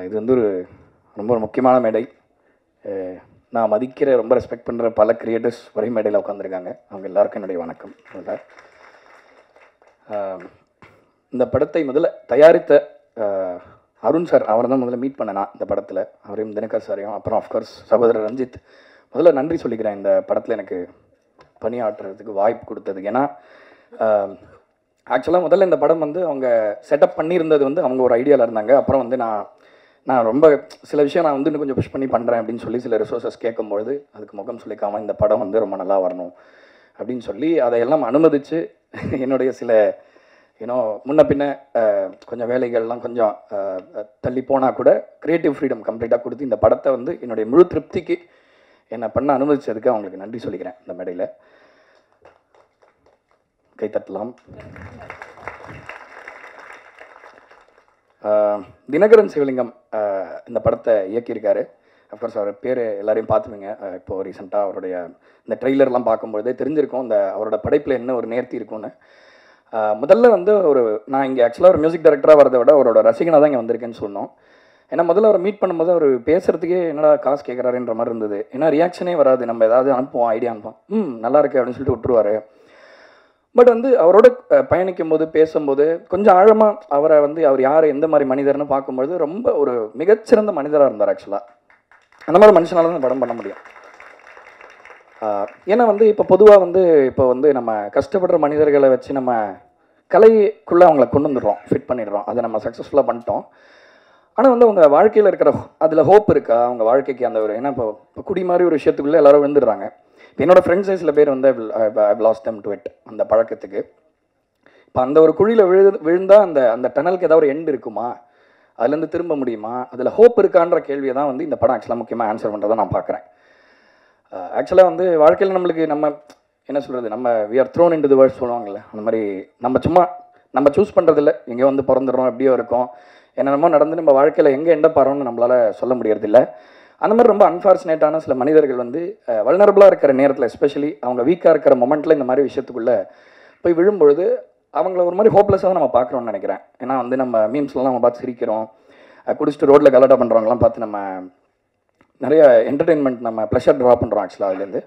இது வந்து ஒரு ரொம்ப முக்கியமான மேடை. நான் மதிக்கிற ரொம்ப ரெஸ்பெக்ட் பண்ணுற பல கிரியேட்டர்ஸ் ஒரே மேடையில் உட்காந்துருக்காங்க. அவங்க எல்லாருக்கும் என்னுடைய வணக்கம். இந்த படத்தை முதல்ல தயாரித்த அருண் சார், அவரை தான் முதல்ல மீட் பண்ணேன் நான் இந்த படத்தில். அவரையும் தினகர் சாரையும், அப்புறம் ஆஃப்கோர்ஸ் சகோதரர் ரஞ்சித். முதல்ல நன்றி சொல்லிக்கிறேன் இந்த படத்தில் எனக்கு பணியாற்றுறதுக்கு வாய்ப்பு கொடுத்தது. ஏன்னா ஆக்சுவலாக முதல்ல இந்த படம் வந்து அவங்க செட்டப் பண்ணியிருந்தது வந்து அவங்க ஒரு ஐடியாவில் இருந்தாங்க. அப்புறம் வந்து நான் ரொம்ப சில விஷயம் நான் வந்து இன்னும் கொஞ்சம் புஷ் பண்ணி பண்ணுறேன் அப்படின்னு சொல்லி சில ரிசோர்ஸஸ் கேட்கும்பொழுது அதுக்கு முகம் சொல்லிக்காமல் இந்த படம் வந்து ரொம்ப நல்லா வரணும் அப்படின்னு சொல்லி அதையெல்லாம் அனுமதித்து என்னுடைய சில முன்ன பின்ன கொஞ்சம் வேலைகள்லாம் கொஞ்சம் தள்ளி போனால் கூட க்ரியேட்டிவ் ஃப்ரீடம் கம்ப்ளீட்டாக கொடுத்து இந்த படத்தை வந்து என்னுடைய முழு திருப்திக்கு என்னை பண்ண அனுமதிச்சதுக்கு அவங்களுக்கு நன்றி சொல்லிக்கிறேன். இந்த மேடையில் கைத்தட்டலாம். தினகரன் சிவலிங்கம் இந்த படத்தை இயக்கியிருக்காரு. அஃப்கோர்ஸ் அவர் பேர் எல்லாரையும் பார்த்துருவீங்க. இப்போது ரீசெண்டாக அவருடைய இந்த ட்ரெய்லர்லாம் பார்க்கும்பொழுதே தெரிஞ்சிருக்கும் இந்த அவரோட படைப்பில் என்ன ஒரு நேர்த்தி இருக்கும்னு. முதல்ல வந்து நான் இங்கே ஆக்சுவலாக ஒரு மியூசிக் டைரக்டராக வரதை விட அவரோட ரசிகனாக தான் இங்கே வந்திருக்கேன்னு சொன்னோம். ஏன்னா முதல்ல அவரை மீட் பண்ணும்போது அவர் பேசுகிறதுக்கே என்னடா காசு கேட்குறாருன்ற மாதிரி இருந்தது. ஏன்னா ரியாக்ஷனே வராது. நம்ம ஏதாவது அனுப்புவோம், ஐடியா அனுப்புவோம், நல்லா இருக்கு அப்படின்னு சொல்லிட்டு விட்டுருவார். பட் வந்து அவரோட பயணிக்கும் போது பேசும்போது கொஞ்சம் ஆழமாக அவரை வந்து அவர் யார் எந்த மாதிரி மனிதர்னு பார்க்கும்பொழுது ரொம்ப ஒரு மிகச்சிறந்த மனிதராக இருந்தார். ஆக்சுவலாக அந்த மாதிரி மனுஷனால தான் படம் பண்ண முடியும். ஏன்னா வந்து இப்போ பொதுவாக வந்து இப்போ வந்து நம்ம கஷ்டப்படுற மனிதர்களை வச்சு நம்ம கலைக்குள்ளே அவங்கள கொண்டு வந்துடுறோம், ஃபிட் பண்ணிடுறோம். அதை நம்ம சக்ஸஸ்ஃபுல்லாக பண்ணிட்டோம். ஆனால் வந்து அவங்க வாழ்க்கையில் இருக்கிற அதில் ஹோப் இருக்கா அவங்க வாழ்க்கைக்கு? அந்த ஒரு ஏன்னா இப்போ குடி மாதிரி ஒரு விஷயத்துக்குள்ளே எல்லாரும் விழுந்துடுறாங்க. இப்போ என்னோடய ஃப்ரெண்ட்ஸே சில பேர் வந்து ஐ லாஸ்ட் தெம் டு இட், அந்த பழக்கத்துக்கு. இப்போ அந்த ஒரு குழியில் விழுந்தால் அந்த டனலுக்கு ஏதாவது ஒரு எண்ட் இருக்குமா, அதுலேருந்து திரும்ப முடியுமா, அதில் ஹோப் இருக்கான்ற கேள்வியை தான் வந்து இந்த படம் ஆக்சுவலாக முக்கியமாக ஆன்சர் பண்ணுறதை நான் பார்க்குறேன். ஆக்சுவலாக வந்து வாழ்க்கையில் நம்மளுக்கு நம்ம என்ன சொல்கிறது, நம்ம we are thrown into the world சொல்லுவாங்கள்ல, அந்த மாதிரி நம்ம சூஸ் பண்ணுறதில்ல. எங்கேயோ வந்து பிறந்துடுறோம், எப்படியோ இருக்கும், என்னென்னமோ நடந்து நம்ம வாழ்க்கையில் எங்கே எண்ட போகிறோம்னு நம்மளால் சொல்ல முடியறதில்ல. அந்த மாதிரி ரொம்ப அன்ஃபார்ச்சுனேட்டான சில மனிதர்கள் வந்து வல்னரபுளாக இருக்கிற நேரத்தில், எஸ்பெஷலி அவங்க வீக்காக இருக்கிற மொமெண்ட்டில் இந்த மாதிரி விஷயத்துக்குள்ளே போய் விழும்பொழுது அவங்கள ஒரு மாதிரி ஹோப்லெஸ்ஸாக தான் நம்ம பார்க்குறோம்னு நினைக்கிறேன். ஏன்னா வந்து நம்ம மீம்ஸ்லாம் நம்ம பார்த்து சிரிக்கிறோம், குடிச்சிட்டு ரோட்டில் கலாட்டா பண்ணுறவங்களாம் பார்த்து நம்ம நிறைய என்டர்டெயின்மெண்ட் நம்ம ப்ளஷர் ட்ரா பண்ணுறோம் ஆக்சுவலாக அதுலேருந்து.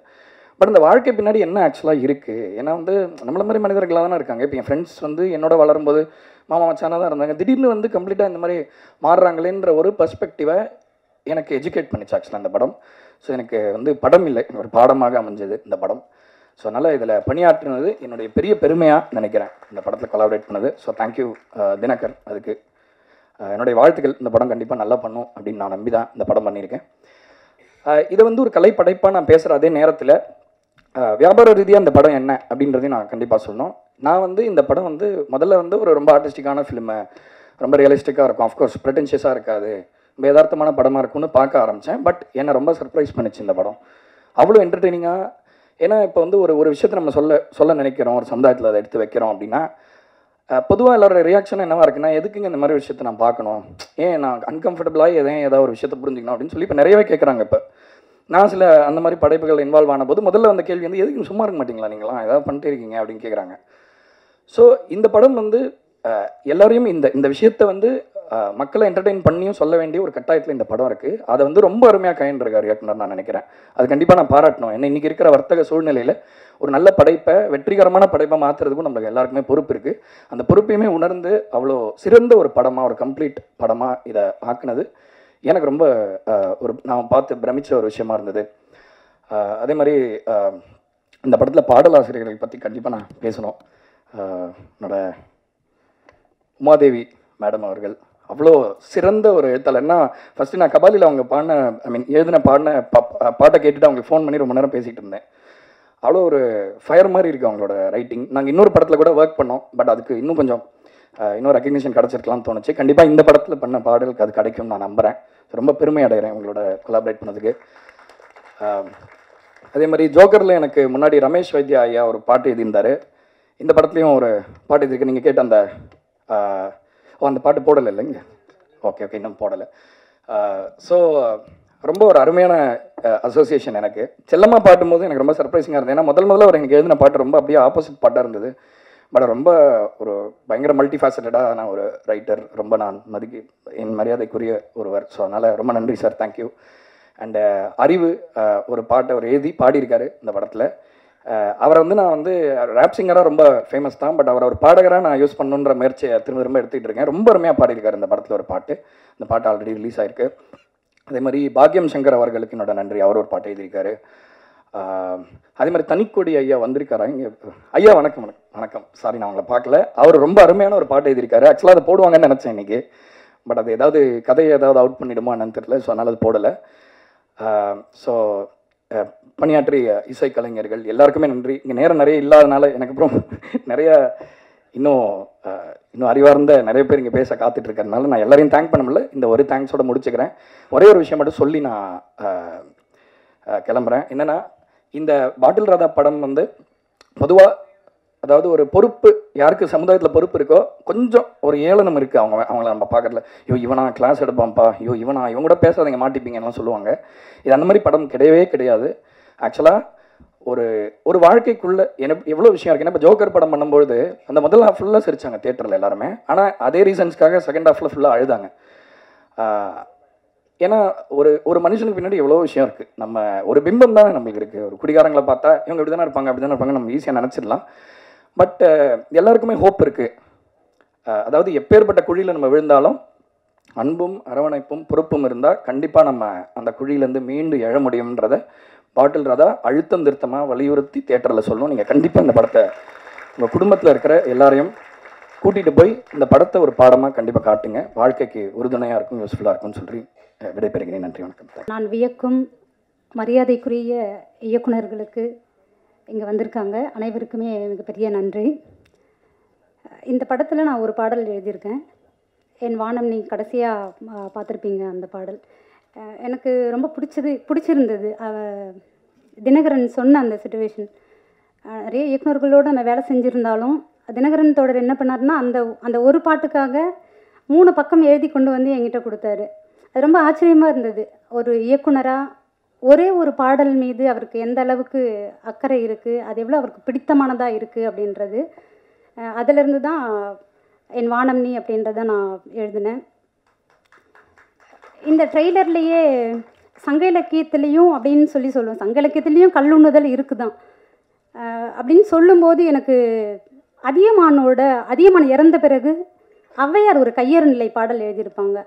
பட் இந்த வாழ்க்கை பின்னாடி என்ன ஆக்சுவலாக இருக்குது? ஏன்னா வந்து நம்மள மாதிரி மனிதர்களாக தானே இருக்காங்க. இப்போ என் ஃப்ரெண்ட்ஸ் வந்து என்னோட வளரும்போது மாமா மச்சானாக தான் இருந்தாங்க. திடீர்னு வந்து கம்ப்ளீட்டாக இந்த மாதிரி மாறுறாங்களேன்ற ஒரு பெர்ஸ்பெக்டிவை எனக்கு எஜுகேட் பண்ணிச்சு ஆக்சுவலாக இந்த படம். ஸோ எனக்கு வந்து படம் இல்லை, ஒரு பாடமாக அமைஞ்சது இந்த படம். ஸோ அதனால் இதில் பணியாற்றினது என்னுடைய பெரிய பெருமையாக நினைக்கிறேன், இந்த படத்தில் கொலாபரேட் பண்ணது. ஸோ தேங்க்யூ தினகர், அதுக்கு என்னுடைய வாழ்த்துக்கள். இந்த படம் கண்டிப்பாக நல்லா பண்ணும் அப்படின்னு நான் நம்பி தான் இந்த படம் பண்ணியிருக்கேன். இதை வந்து ஒரு கலைப்படைப்பாக நான் பேசுகிற அதே நேரத்தில் வியாபார ரீதியாக இந்த படம் என்ன அப்படின்றதையும் நான் கண்டிப்பாக சொல்லணும். நான் வந்து இந்த படம் வந்து முதல்ல வந்து ஒரு ரொம்ப ஆர்டிஸ்டிக்கான ஃபிலிமை, ரொம்ப ரியலிஸ்டிக்காக இருக்கும், ஆஃப்கோர்ஸ் ப்ரெட்டென்ஷியஸாக இருக்காது, ரொம்ப யதார்த்தமான படமாக இருக்கும்னு பார்க்க ஆரம்பித்தேன். பட் என்னை ரொம்ப சர்ப்ரைஸ் பண்ணிச்சு இந்த படம். அவ்வளோ என்டர்டெய்னிங்காக. ஏன்னா இப்போ வந்து ஒரு விஷயத்தை நம்ம சொல்ல நினைக்கிறோம், ஒரு சமுதாயத்தில் அதை எடுத்து வைக்கிறோம் அப்படின்னா பொதுவாக எல்லாரோட ரியாக்ஷன் என்னவா இருக்குன்னா, எதுக்குங்க இந்த மாதிரி விஷயத்தை நான் பார்க்கணும், ஏன் நான் அன்கம்ஃபர்டபுளாக ஏதாவது ஒரு விஷயத்தை புரிஞ்சுக்கணும் அப்படின்னு சொல்லி இப்போ நிறையவே கேட்குறாங்க. இப்போ நான் சில அந்த மாதிரி படைப்புகள் இன்வால்வ் ஆன போது முதல்ல அந்த கேள்வி வந்து, எதுக்கு சும்மா இருக்க மாட்டீங்களா நீங்களாம், ஏதாவது பண்ணிட்டே இருக்கீங்க அப்படின்னு கேட்குறாங்க. ஸோ இந்த படம் வந்து எல்லாரையும் இந்த விஷயத்தை வந்து மக்களை என்டர்டெயின் பண்ணியும் சொல்ல வேண்டிய ஒரு கட்டாயத்தில் இந்த படம் இருக்குது. அதை வந்து ரொம்ப அருமையாக கையாண்டிருக்கார் இயக்குனர், நான் நினைக்கிறேன். அது கண்டிப்பாக நான் பாராட்டணும். ஏன்னா இன்றைக்கி இருக்கிற வர்த்தக சூழ்நிலையில் ஒரு நல்ல படைப்பை, வெற்றிகரமான படைப்பை மாற்றுறதுக்கும் நம்மளுக்கு எல்லாருக்குமே பொறுப்பு இருக்குது. அந்த பொறுப்பையுமே உணர்ந்து அவ்வளோ சிறந்த ஒரு படமாக, ஒரு கம்ப்ளீட் படமாக இதை ஆக்குனது எனக்கு ரொம்ப நான் பார்த்து பிரமிச்ச ஒரு விஷயமா இருந்தது. அதே மாதிரி இந்த படத்தில் பாடலாசிரியர்கள் பற்றி கண்டிப்பாக நான் பேசணும். என்னோட உமாதேவி மேடம் அவர்கள் அவ்வளோ சிறந்த ஒரு எழுத்தாளர்னா, ஃபஸ்ட்டு நான் கபாலியில் அவங்க எழுதின பாட்டை கேட்டுட்டு அவங்களுக்கு ஃபோன் பண்ணி ரொம்ப நேரம் பேசிகிட்டு இருந்தேன். அவ்வளோ ஒரு ஃபயர் மாதிரி இருக்குது அவங்களோட ரைட்டிங். நாங்கள் இன்னொரு படத்தில் கூட ஒர்க் பண்ணோம், பட் அதுக்கு இன்னும் கொஞ்சம் இன்னொரு ரெக்கக்னிஷன் கிடச்சிருக்கலாம்னு தோணுச்சு. கண்டிப்பாக இந்த படத்தில் பண்ண பாடலுக்கு அது கிடைக்கும்னு நான் நம்புகிறேன். ரொம்ப பெருமை அடைகிறேன் உங்களோட கொலாபரேட் பண்ணதுக்கு. அதே மாதிரி ஜோக்கரில் எனக்கு முன்னாடி ரமேஷ் வைத்யா ஐயா ஒரு பாட்டு எழுதியிருந்தார். இந்த படத்துலையும் ஒரு பாட்டு எழுதியிருக்கு. நீங்கள் கேட்ட அந்த பாட்டு போடலை இல்லைங்க? ஓகே, இன்னும் போடலை. ஸோ ரொம்ப ஒரு அருமையான அசோசியேஷன் எனக்கு. செல்லம்மா பாட்டும்போது எனக்கு ரொம்ப சர்ப்ரைசிங்காக இருந்தது. ஏன்னா முதல்ல அவர் எனக்கு எழுதின பாட்டு ரொம்ப அப்படியே ஆப்போசிட் பாட்டாக இருந்தது. பட் ரொம்ப ஒரு பயங்கர மல்டி ஃபேசட்டடான ஒரு ரைட்டர், ரொம்ப நான் என் மரியாதைக்குரிய ஒருவர். ஸோ அதனால் ரொம்ப நன்றி சார், தேங்க்யூ. அண்டு அறிவு ஒரு பாட்டை அவர் எழுதி பாடியிருக்காரு இந்த படத்தில். அவரை வந்து நான் வந்து ரேப் சிங்கராக ரொம்ப ஃபேமஸ் தான், பட் அவர் ஒரு பாடகராக நான் யூஸ் பண்ணுன்ற முயற்சியை திரும்ப திரும்ப எடுத்துகிட்டு இருக்கேன். ரொம்ப அருமையாக பாடியிருக்காரு இந்த படத்தில் ஒரு பாட்டு. இந்த பாட்டு ஆல்ரெடி ரிலீஸ் ஆகிருக்கு. அதே மாதிரி பாக்யம் சங்கர் அவர்களுக்கு என்னோட நன்றி, அவர் ஒரு பாட்டு எழுதியிருக்காரு. அதே மாதிரி தனிக்கொடி ஐயா வந்திருக்காரா இங்கே? ஐயா வணக்கம். வணக்கம். சாரி, நான் அவங்கள பார்க்கல. அவர் ரொம்ப அருமையான ஒரு பாட்டு எழுதியிருக்காரு. ஆக்சுவலாக அதை போடுவாங்கன்னு நினச்சேன் இன்றைக்கி, பட் அது ஏதாவது கதையை ஏதாவது அவுட் பண்ணிவிடுமா என்னன்னு தெரியல. ஸோ அதனால் அது போடலை. ஸோ பணியாற்றிய இசைக்கலைஞர்கள் எல்லாருக்குமே நன்றி. இங்கே நேரம் நிறைய இல்லாதனால எனக்கு அப்புறம் நிறைய இன்னும் அறிவார்ந்த நிறைய பேர் இங்கே பேச காத்துட்டு இருக்கிறதுனால நான் எல்லாரையும் தேங்க் பண்ண முடியல. இந்த ஒரு தேங்க்ஸோட முடிச்சுக்கிறேன். ஒரே ஒரு விஷயம் மட்டும் சொல்லி நான் கிளம்புறேன். என்னென்னா, இந்த பாட்டில் ராதா படம் வந்து பொதுவாக, அதாவது ஒரு பொறுப்பு, யாருக்கு சமுதாயத்தில் பொறுப்பு இருக்கோ கொஞ்சம் ஒரு ஏளனம் இருக்குது அவங்கள நம்ம பார்க்கறதுல. இவனா கிளாஸ் எடுப்பான்ப்பா, இவன் கூட பேசாதீங்க மாட்டிப்பீங்கலாம் சொல்லுவாங்க. இது அந்த மாதிரி படம் கிடையவே கிடையாது. ஆக்சுவலாக ஒரு வாழ்க்கைக்குள்ளே எவ்வளோ விஷயம் இருக்குது. இப்போ ஜோக்கர் படம் பண்ணும்போது அந்த முதல் ஹாஃப் ஃபுல்லாக சிரிச்சாங்க தியேட்டரில் எல்லாருமே. ஆனால் அதே ரீசன்ஸ்க்காக செகண்ட் ஹாஃபில் ஃபுல்லாக அழுதாங்க. ஏன்னா ஒரு மனுஷனுக்கு பின்னாடி எவ்வளோ விஷயம் இருக்குது. நம்ம ஒரு பிம்பம் தானே நம்மளுக்கு இருக்குது. ஒரு குடிகாரங்களை பார்த்தா இவங்க இப்படி தானே இருப்பாங்க, அப்படி தானே இருப்பாங்க, நம்ம ஈஸியாக நினச்சிடலாம். பட் எல்லாருக்குமே ஹோப் இருக்குது. அதாவது எப்பேற்பட்ட குழியில் நம்ம விழுந்தாலும் அன்பும் அரவணைப்பும் பொறுப்பும் இருந்தால் கண்டிப்பாக நம்ம அந்த குழியிலேருந்து மீண்டு எழ முடியும்ன்றதை பாட்டில் ராதா அழுத்தம் திருத்தமாக வலியுறுத்தி தியேட்டரில் சொல்லணும். நீங்கள் கண்டிப்பாக இந்த படத்தை உங்கள் குடும்பத்தில் இருக்கிற எல்லாரையும் கூட்டிகிட்டு போய் இந்த படத்தை ஒரு பாடமாக கண்டிப்பாக காட்டுங்க. வாழ்க்கைக்கு உறுதுணையாக இருக்கும், யூஸ்ஃபுல்லாக இருக்கும்னு சொல்லி விடைபெறுகிறேன். நன்றி, வணக்கம். நான் வியக்கும் மரியாதைக்குரிய இயக்குனர்களுக்கு இங்கே வந்திருக்காங்க அனைவருக்குமே மிகப்பெரிய நன்றி. இந்த படத்தில் நான் ஒரு பாடல் எழுதியிருக்கேன். என் வானம் நீ கடைசியாக பார்த்துருப்பீங்க. அந்த பாடல் எனக்கு ரொம்ப பிடிச்சிருந்தது. தினகரன் சொன்ன அந்த சிச்சுவேஷன், நிறைய இயக்குநர்களோடு நம்ம வேலை செஞ்சுருந்தாலும் தினகரன் தோழர் என்ன பண்ணாருன்னா, அந்த ஒரு பாட்டுக்காக 3 பக்கம் எழுதி கொண்டு வந்து என்கிட்ட கொடுத்தாரு. அது ரொம்ப ஆச்சரியமாக இருந்தது. ஒரு இயக்குனராக ஒரே ஒரு பாடல் மீது அவருக்கு எந்த அளவுக்கு அக்கறை இருக்குது, அது எவ்வளோ அவருக்கு பிடித்தமானதாக இருக்குது அப்படின்றது. அதிலிருந்து தான் என் வானம் நீ அப்படின்றத நான் எழுதினேன். இந்த ட்ரெய்லர்லேயே சங்க இலக்கியத்துலேயும் அப்படின்னு சொல்லுவோம், சங்க இலக்கியத்துலேயும் கல்லுண்ணுதல் இருக்குதான் அப்படின்னு சொல்லும்போது எனக்கு அதியமான் இறந்த பிறகு ஔவையார் ஒரு கையறு நிலை பாடல் எழுதியிருப்பாங்க.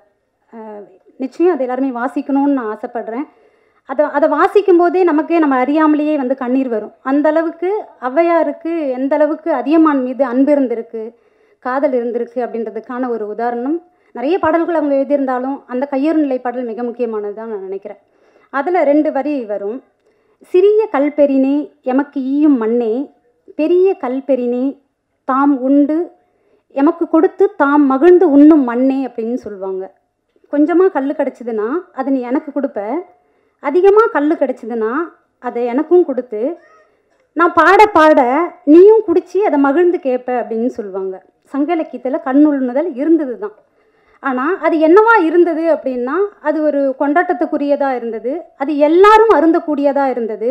நிச்சயம் அதை எல்லாருமே வாசிக்கணும்னு நான் ஆசைப்பட்றேன். அதை வாசிக்கும் போதே நம்ம அறியாமலேயே வந்து கண்ணீர் வரும். அந்த அளவுக்கு ஔவையாருக்கு எந்த அளவுக்கு அதியமான் மீது அன்பு இருந்திருக்கு, காதல் இருந்திருக்கு அப்படின்றதுக்கான ஒரு உதாரணம். நிறைய பாடல்கள் அவங்க எழுதியிருந்தாலும் அந்த கையறு நிலை பாடல் மிக முக்கியமானது தான் நான் நினைக்கிறேன். அதில் 2 வரி வரும். சிறிய கல்பெறினே எமக்கு ஈயும் மண்ணே, பெரிய கல்பெறினே தாம் உண்டு எமக்கு கொடுத்து தாம் மகிழ்ந்து உண்ணும் மண்ணே அப்படின்னு சொல்லுவாங்க. கொஞ்சமாக கல் கிடச்சிதுன்னா அதை நீ எனக்கு கொடுப்ப, அதிகமாக கல் கிடச்சிதுன்னா அதை எனக்கும் கொடுத்து நான் பாட பாட நீயும் குடித்து அதை மகிழ்ந்து கேட்ப அப்படின்னு சொல்லுவாங்க. சங்க இலக்கியத்தில் கண்ணுள்ளுதல் இருந்தது தான். ஆனால் அது என்னவா இருந்தது அப்படின்னா, அது ஒரு கொண்டாட்டத்துக்குரியதாக இருந்தது, அது எல்லாரும் அருந்தக்கூடியதாக இருந்தது.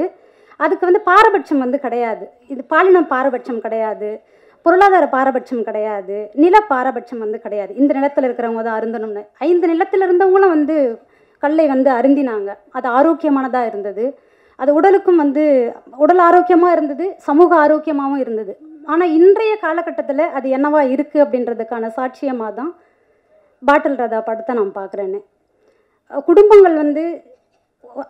அதுக்கு வந்து பாரபட்சம் வந்து கிடையாது. இது பாலினம் பாரபட்சம் கிடையாது, பொருளாதார பாரபட்சம் கிடையாது, நில பாரபட்சம் வந்து கிடையாது. இந்த நிலத்தில் இருக்கிறவங்க தான் அருந்தணும்னு 5 நிலத்தில் இருந்தவங்களும் வந்து கல்லை வந்து அருந்தினாங்க. அது ஆரோக்கியமானதாக இருந்தது. அது உடலுக்கும் வந்து உடல் ஆரோக்கியமாக இருந்தது, சமூக ஆரோக்கியமாகவும் இருந்தது. ஆனால் இன்றைய காலகட்டத்தில் அது என்னவா இருக்குது அப்படின்றதுக்கான சாட்சியமாக தான் பாட்டில் ராதா படத்தை நான் பார்க்குறேன்னு. குடும்பங்கள் வந்து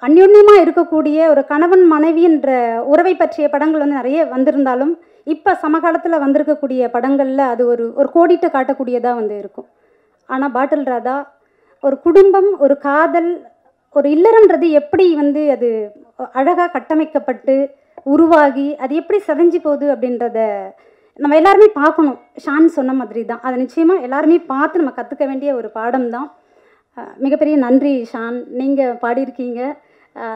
அந்யோன்யமாக இருக்கக்கூடிய ஒரு கணவன் மனைவின்ற உறவை பற்றிய படங்கள் வந்து நிறைய வந்திருந்தாலும் இப்போ சமகாலத்தில் வந்திருக்கக்கூடிய படங்களில் அது ஒரு கோடிட்டு காட்டக்கூடியதாக வந்து இருக்கும். ஆனால் பாட்டில் ராதா ஒரு குடும்பம், ஒரு காதல், ஒரு இல்லறன்றது எப்படி வந்து அது அழகாக கட்டமைக்கப்பட்டு உருவாகி அது எப்படி செதஞ்சு போகுது அப்படின்றத நம்ம எல்லாருமே பார்க்கணும். ஷான் சொன்ன மாதிரி தான், அதை நிச்சயமாக எல்லாருமே பார்த்து நம்ம கற்றுக்க வேண்டிய ஒரு பாடம் தான். மிகப்பெரிய நன்றி ஷான், நீங்கள் பாடியிருக்கீங்க.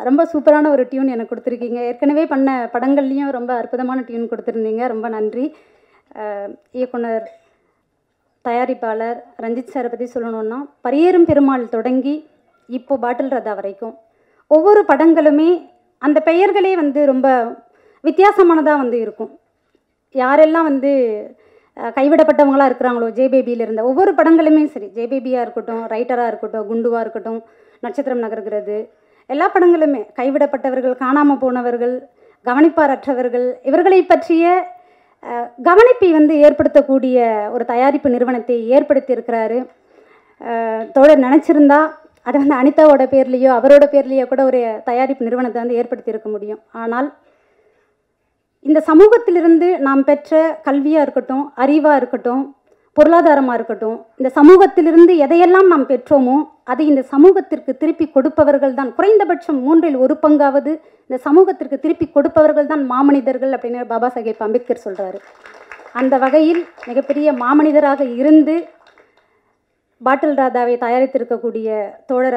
ரொம்ப சூப்பரான ஒரு டியூன் எனக்கு கொடுத்துருக்கீங்க. ஏற்கனவே பண்ண படங்கள்லேயும் ரொம்ப அற்புதமான டியூன் கொடுத்துருந்தீங்க, ரொம்ப நன்றி. இயக்குனர், தயாரிப்பாளர் ரஞ்சித் சாரை பற்றி சொல்லணுன்னா, பரியேறும் பெருமாள் தொடங்கி இப்போ பாட்டில் ராதா வரைக்கும் ஒவ்வொரு படங்களுமே அந்த பெயர்களே வந்து ரொம்ப வித்தியாசமானதாக வந்து இருக்கும். யாரெல்லாம் வந்து கைவிடப்பட்டவங்களாக இருக்கிறாங்களோ, ஜேபேபியில் இருந்த ஒவ்வொரு படங்களுமே சரி, ஜேபேபியாக இருக்கட்டும், ரைட்டராக இருக்கட்டும், குண்டுவாக இருக்கட்டும், நட்சத்திரம் நகர்கிறது, எல்லா படங்களுமே கைவிடப்பட்டவர்கள், காணாமல் போனவர்கள், கவனிப்பாரற்றவர்கள், இவர்களை பற்றிய கவனிப்பை வந்து ஏற்படுத்தக்கூடிய ஒரு தயாரிப்பு நிறுவனத்தை ஏற்படுத்தி இருக்கிறாரு. தோழர் நினச்சிருந்தா அதை வந்து அனிதாவோட பேர்லேயோ அவரோட பேர்லேயோ கூட ஒரு தயாரிப்பு நிறுவனத்தை வந்து ஏற்படுத்தி இருக்க முடியும். ஆனால் இந்த சமூகத்திலிருந்து நாம் பெற்ற கல்வியாக இருக்கட்டும், அறிவாக இருக்கட்டும், பொருளாதாரமாக இருக்கட்டும், இந்த சமூகத்திலிருந்து எதையெல்லாம் நாம் பெற்றோமோ அதை இந்த சமூகத்திற்கு திருப்பி கொடுப்பவர்கள் தான், குறைந்தபட்சம் 1/3 பங்காவது இந்த சமூகத்திற்கு திருப்பி கொடுப்பவர்கள் தான் மாமனிதர்கள் அப்படின்னு பாபா சாஹேப் அம்பேத்கர் சொல்கிறாரு. அந்த வகையில் மிகப்பெரிய மாமனிதராக இருந்து பாட்டில் ராதாவை தயாரித்திருக்கக்கூடிய தோழர்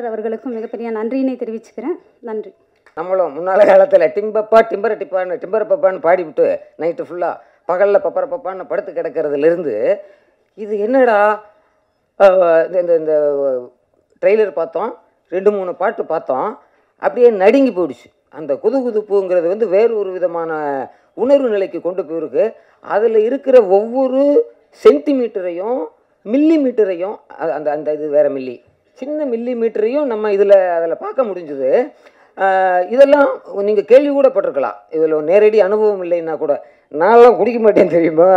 அவர்களுக்கும் மிகப்பெரிய நன்றியினை தெரிவிச்சுக்கிறேன். நன்றி. நம்மளும் முன்னால காலத்தில் டிம்பர் பப்பான்னு பாடிவிட்டு நைட்டு ஃபுல்லாக பகலில் பப்பான்னு படுத்து கிடக்கிறதுலேருந்து இது என்னடா இந்த ட்ரெய்லர் பார்த்தோம், 2-3 பாட்டு பார்த்தோம், அப்படியே நடுங்கி போயிடுச்சு. அந்த குதுகுதுப்புங்கிறது வந்து வேறு ஒரு விதமான உணர்வு நிலைக்கு கொண்டு போயிருக்கு. அதில் இருக்கிற ஒவ்வொரு சென்டிமீட்டரையும் மில்லிமீட்டரையும் அந்த அந்த இது வேறு சின்ன மில்லிமீட்டரையும் நம்ம அதில் பார்க்க முடிஞ்சுது. இதெல்லாம் நீங்கள் கேள்வி கூட பட்டிருக்கலாம், இதில் நேரடி அனுபவம் இல்லைன்னா கூட. நான்லாம் குடிக்க மாட்டேன் தெரியுமா,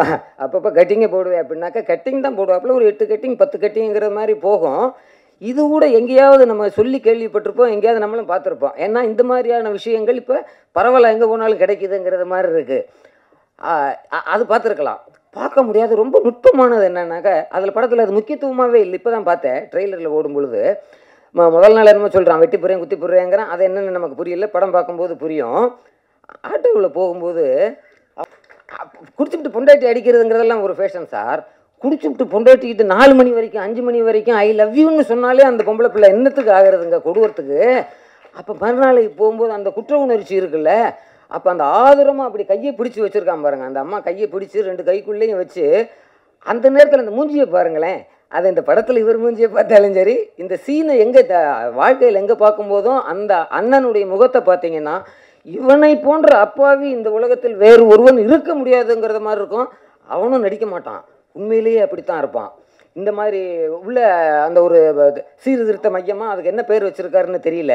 அப்பப்போ கட்டிங்கை போடுவேன் அப்படின்னாக்கா கட்டிங் தான் போடுவாப்பில், ஒரு 8 கட்டிங் 10 கட்டிங்கிற மாதிரி போகும். இது கூட எங்கேயாவது நம்ம சொல்லி கேள்விப்பட்டிருப்போம், எங்கேயாவது நம்மளும் பார்த்துருப்போம். ஏன்னா இந்த மாதிரியான விஷயங்கள் இப்போ பரவாயில்ல, எங்கே போனாலும் கிடைக்குதுங்கிறது மாதிரி இருக்குது. அது பார்த்துருக்கலாம். பார்க்க முடியாது. ரொம்ப நுட்பமானது என்னன்னாக்கா அதில் படத்தில் அது முக்கியத்துவமாகவே இல்லை. இப்போ தான் பார்த்தேன் ட்ரெய்லரில் ஓடும் பொழுது. முதல் நாள் என்னமோ சொல்கிறான், வெட்டி போடுறேன் குத்தி போடுறேங்கிறான். அது என்னென்னு நமக்கு புரியல, படம் பார்க்கும்போது புரியும். ஆட்டோவில் போகும்போது குடிச்சுட்டு பொண்டாட்டி அடிக்கிறதுங்கிறதெல்லாம் ஒரு ஃபேஷன் சார். குடிச்சுட்டு பொண்டாட்டிக்கிட்டு 4 மணி வரைக்கும் 5 மணி வரைக்கும் ஐ லவ் யூன்னு சொன்னாலே அந்த பொம்பளை பிள்ளை என்னத்துக்கு ஆகிறதுங்க, கொடுவறதுக்கு. அப்போ மறுநாளைக்கு போகும்போது அந்த குற்ற உணர்ச்சி இருக்குல்ல, அப்போ அந்த ஆதரமாக அப்படி கையை பிடிச்சி வச்சுருக்கான் பாருங்கள். அந்த அம்மா கையை பிடிச்சி 2 கைக்குள்ளேயும் வச்சு அந்த நேரத்தில் அந்த மூஞ்சியை பாருங்களேன். அது இந்த படத்தில் இவர் மூஞ்சியை பார்த்தாலும் சரி, இந்த சீனை எங்கே வாழ்க்கையில் எங்கே பார்க்கும்போதும் அந்த அண்ணனுடைய முகத்தை பார்த்தீங்கன்னா இவனை போன்ற அப்பாவி இந்த உலகத்தில் வேறு ஒருவன் இருக்க முடியாதுங்கிறத மாதிரி இருக்கும். அவனும் நடிக்க மாட்டான், உண்மையிலேயே அப்படித்தான் இருப்பான். இந்த மாதிரி உள்ள அந்த ஒரு சீர்திருத்த மையமாக அதுக்கு என்ன பேர் வச்சுருக்காருன்னு தெரியல,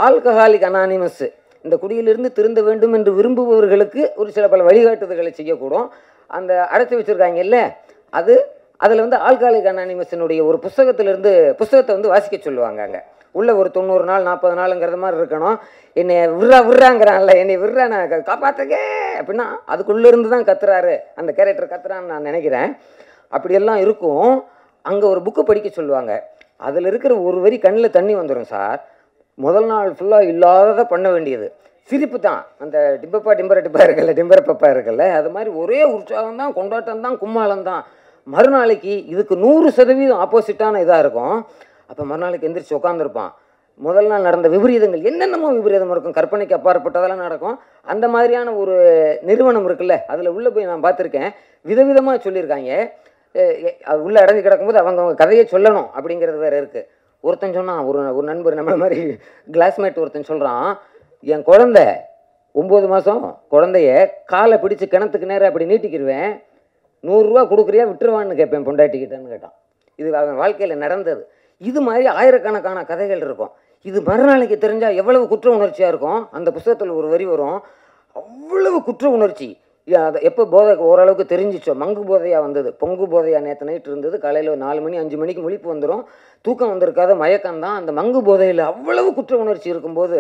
ஆல்கஹாலிக் அனானிமஸ். இந்த குடியிலிருந்து திருந்த வேண்டும் என்று விரும்புபவர்களுக்கு ஒரு சில பல வழிகாட்டுதல்களை செய்யக்கூடும். அந்த அடைச்சி வச்சுருக்காங்கல்ல, அதில் வந்து ஆல்கஹாலிக் அனானிமஸினுடைய ஒரு புஸ்தகத்தை வந்து வாசிக்க சொல்லுவாங்க. அங்கே உள்ள ஒரு 90 நாள் 40 நாளுங்கிறது மாதிரி இருக்கணும். என்னை விட்றாங்கிறான்ல, என்னை விட்றா நான் காப்பாற்றுக்கே அப்படின்னா அதுக்குள்ளேருந்து தான் கத்துறாரு அந்த கேரக்டர், கத்துறான்னு நான் நினைக்கிறேன். அப்படியெல்லாம் இருக்கும். அங்கே ஒரு புக்கு படிக்க சொல்லுவாங்க. அதில் இருக்கிற ஒரு வரி கண்ணில் தண்ணி வந்துடும் சார். முதல் நாள் ஃபுல்லாக இல்லாததை பண்ண வேண்டியது சிரிப்பு தான். அந்த டிம்பர் பப்பா இருக்குல்ல, அது மாதிரி ஒரே உற்சாகம் தான், கொண்டாட்டம் தான், கும்மாளம் தான். மறுநாளைக்கு இதுக்கு 100% ஆப்போசிட்டான இதாக இருக்கும். அப்போ மறுநாளைக்கு எந்திரிச்சு உட்காந்துருப்பான். முதல் நாள் நடந்த விபரீதங்கள் என்னென்னமோ விபரீதம் இருக்கும், கற்பனைக்கு அப்பாற்பட்டதெல்லாம் நடக்கும். அந்த மாதிரியான ஒரு நிறுவனம் இருக்குல்ல, அதில் உள்ளே போய் நான் பார்த்துருக்கேன். விதவிதமாக சொல்லியிருக்காங்க. அது உள்ளே அடைஞ்சு கிடக்கும்போது அவங்க கதையை சொல்லணும் அப்படிங்கிறது வேறு இருக்குது. ஒருத்தன் சொன்னான், ஒரு நண்பர் நம்மளை மாதிரி கிளாஸ்மேட் ஒருத்தன் சொல்கிறான், என் குழந்தை 9 மாதம் குழந்தைய காலை பிடிச்சி கிணத்துக்கு நேரம் அப்படி நீட்டிக்கிடுவேன், 100 ரூபா கொடுக்குறியா விட்டுருவான்னு கேட்பேன் பொண்டாட்டிக்கிட்டேன்னு கேட்டான். இது அவன் வாழ்க்கையில் நடந்தது. இது மாதிரி ஆயிரக்கணக்கான கதைகள் இருக்கும். இது மறுநாளைக்கு தெரிஞ்சால் எவ்வளவு குற்ற உணர்ச்சியாக இருக்கும். அந்த புத்தகத்தில் ஒரு வரி வரும், அவ்வளவு குற்ற உணர்ச்சி. அதை எப்போ போதை ஓரளவுக்கு தெரிஞ்சிச்சோ, மங்கு போதையாக வந்தது, பொங்கு போதையாக நேற்று நைட்டு இருந்தது, காலையில் 4 மணி 5 மணிக்கு முழிப்பு வந்துடும், தூக்கம் வந்திருக்காத மயக்கம்தான். அந்த மங்கு போதையில் அவ்வளவு குற்ற உணர்ச்சி இருக்கும்போது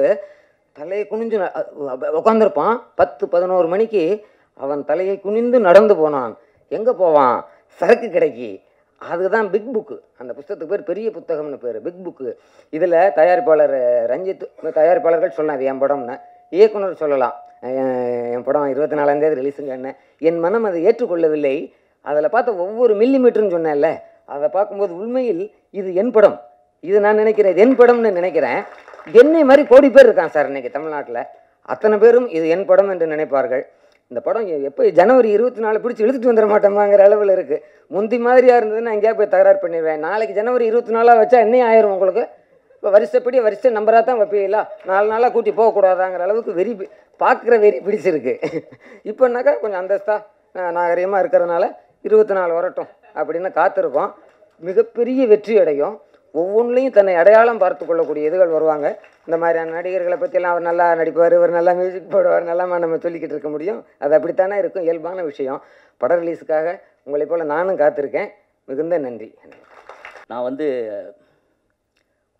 தலையை குனிஞ்சு உட்காந்துருப்பான். 10-11 மணிக்கு அவன் தலையை குனிந்து நடந்து போனான். எங்கே போவான்? சரக்கு கடைக்கு. அதுதான் பிக் புக்கு. அந்த புத்தகத்துக்கு பேர் பெரிய புத்தகம்னு பேர், பிக் புக்கு. இதில் தயாரிப்பாளர் ரஞ்சித், தயாரிப்பாளர்கள் சொல்லலாம் இது என் படம்னு, இயக்குனர் சொல்லலாம் என் படம் 24ஆம் தேதி ரிலீஸுங்க என்ன. என் மனம் அதை ஏற்றுக்கொள்ளவில்லை. அதில் பார்த்த ஒவ்வொரு மில்லிமீட்டர்னு சொன்னேன்ல, அதை பார்க்கும்போது உண்மையில் இது என் படம், இது நான் நினைக்கிறேன், இது என் படம்னு நினைக்கிறேன். என்னை மாதிரி கோடி பேர் இருக்கான் சார் இன்றைக்கி தமிழ்நாட்டில். அத்தனை பேரும் இது என் படம் என்று நினைப்பார்கள். இந்த படம் எப்போ ஜனவரி 24 பிடிச்சி இழுத்துட்டு வந்துட மாட்டோமாங்கிற அளவில் இருக்குது. முந்தி மாதிரியாக இருந்ததுன்னா எங்கேயா போய் தகராறு பண்ணிடுவேன். நாளைக்கு ஜனவரி 24 வச்சா என்ன ஆயிரும் உங்களுக்கு? இப்போ வரிசை நம்பராக தான் வைப்பீங்களா, 4 நாளாக கூட்டி போகக்கூடாதாங்கிற அளவுக்கு பார்க்குற வெறி பிடிச்சிருக்கு. இப்போனாக்கா கொஞ்சம் அந்தஸ்தாக நாகரிகமாக இருக்கிறதுனால 24 வரட்டும் அப்படின்னு காத்திருக்கோம். மிகப்பெரிய வெற்றி அடையும். ஒவ்வொன்றிலையும் தன்னை அடையாளம் பார்த்து கொள்ளக்கூடிய இதுகள் வருவாங்க. இந்த மாதிரியான நடிகர்களை பற்றியெல்லாம் அவர் நல்லா நடிப்பார், இவர் நல்லா மியூசிக் போடுவார், நல்லா நம்ம சொல்லிக்கிட்டு இருக்க முடியும். அது அப்படித்தானே இருக்கும், இயல்பான விஷயம். பட ரிலீஸுக்காக உங்களை போல் நானும் காத்திருக்கேன். மிகுந்த நன்றி. நான் வந்து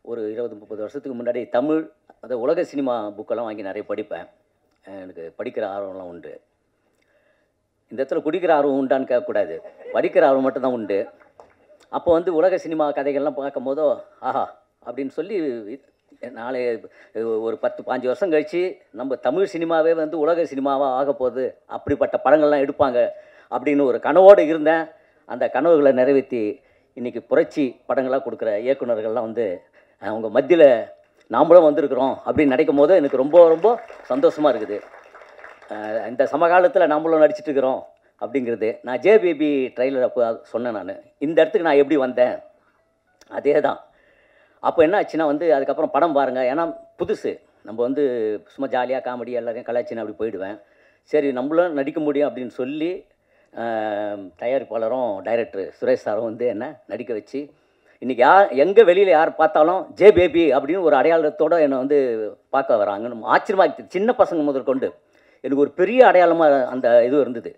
ஒரு 20-30 வருஷத்துக்கு முன்னாடி தமிழ் அந்த உலக சினிமா புக்கெல்லாம் வாங்கி நிறைய படிப்பேன். எனக்கு படிக்கிற ஆர்வம்லாம் உண்டு. இந்த இடத்துல குடிக்கிற ஆர்வம் உண்டான்னு கேட்கக்கூடாது, படிக்கிற ஆர்வம் மட்டும்தான் உண்டு. அப்போ வந்து உலக சினிமா கதைகள்லாம் பார்க்கும் போதோ ஆஹா அப்படின்னு சொல்லி நாளை ஒரு 10-15 வருஷம் கழித்து நம்ம தமிழ் சினிமாவே வந்து உலக சினிமாவாக ஆக போகுது, அப்படிப்பட்ட படங்கள்லாம் எடுப்பாங்க அப்படின்னு ஒரு கனவோடு இருந்தேன். அந்த கனவுகளை நிறைவேற்றி இன்றைக்கி புரட்சி படங்களாக கொடுக்குற இயக்குநர்கள்லாம் வந்து அவங்க மத்தியில் நாமளும் வந்திருக்கிறோம் அப்படின்னு நினைக்கும் போது எனக்கு ரொம்ப ரொம்ப சந்தோஷமாக இருக்குது. இந்த சமகாலத்தில் நாமளும் நடிச்சிட்டு இருக்கிறோம் அப்படிங்கிறது. நான் ஜே பேபி ட்ரெய்லர் அப்போ சொன்னேன். நான் இந்த இடத்துக்கு நான் எப்படி வந்தேன் அதே தான். அப்போ என்ன ஆச்சுன்னா வந்து அதுக்கப்புறம் படம் பாருங்கள், ஏன்னா புதுசு, நம்ம வந்து சும்மா ஜாலியாக காமெடி எல்லாரையும் கலாச்சின்னு அப்படி போயிடுவேன். சரி நம்மளும் நடிக்க முடியும் அப்படின்னு சொல்லி தயாரிப்பாளரும் டைரக்டர் சுரேஷ் சாரும் வந்து என்ன நடிக்க வச்சு இன்றைக்கி எங்கே வெளியில் யார் பார்த்தாலும் ஜே பேபி அப்படின்னு ஒரு அடையாளத்தோடு என்னை வந்து பார்க்க வராங்க. ஆச்சரியமாக சின்ன பசங்க முதற்கொண்டு எனக்கு ஒரு பெரிய அடையாளமாக அந்த இது இருந்தது.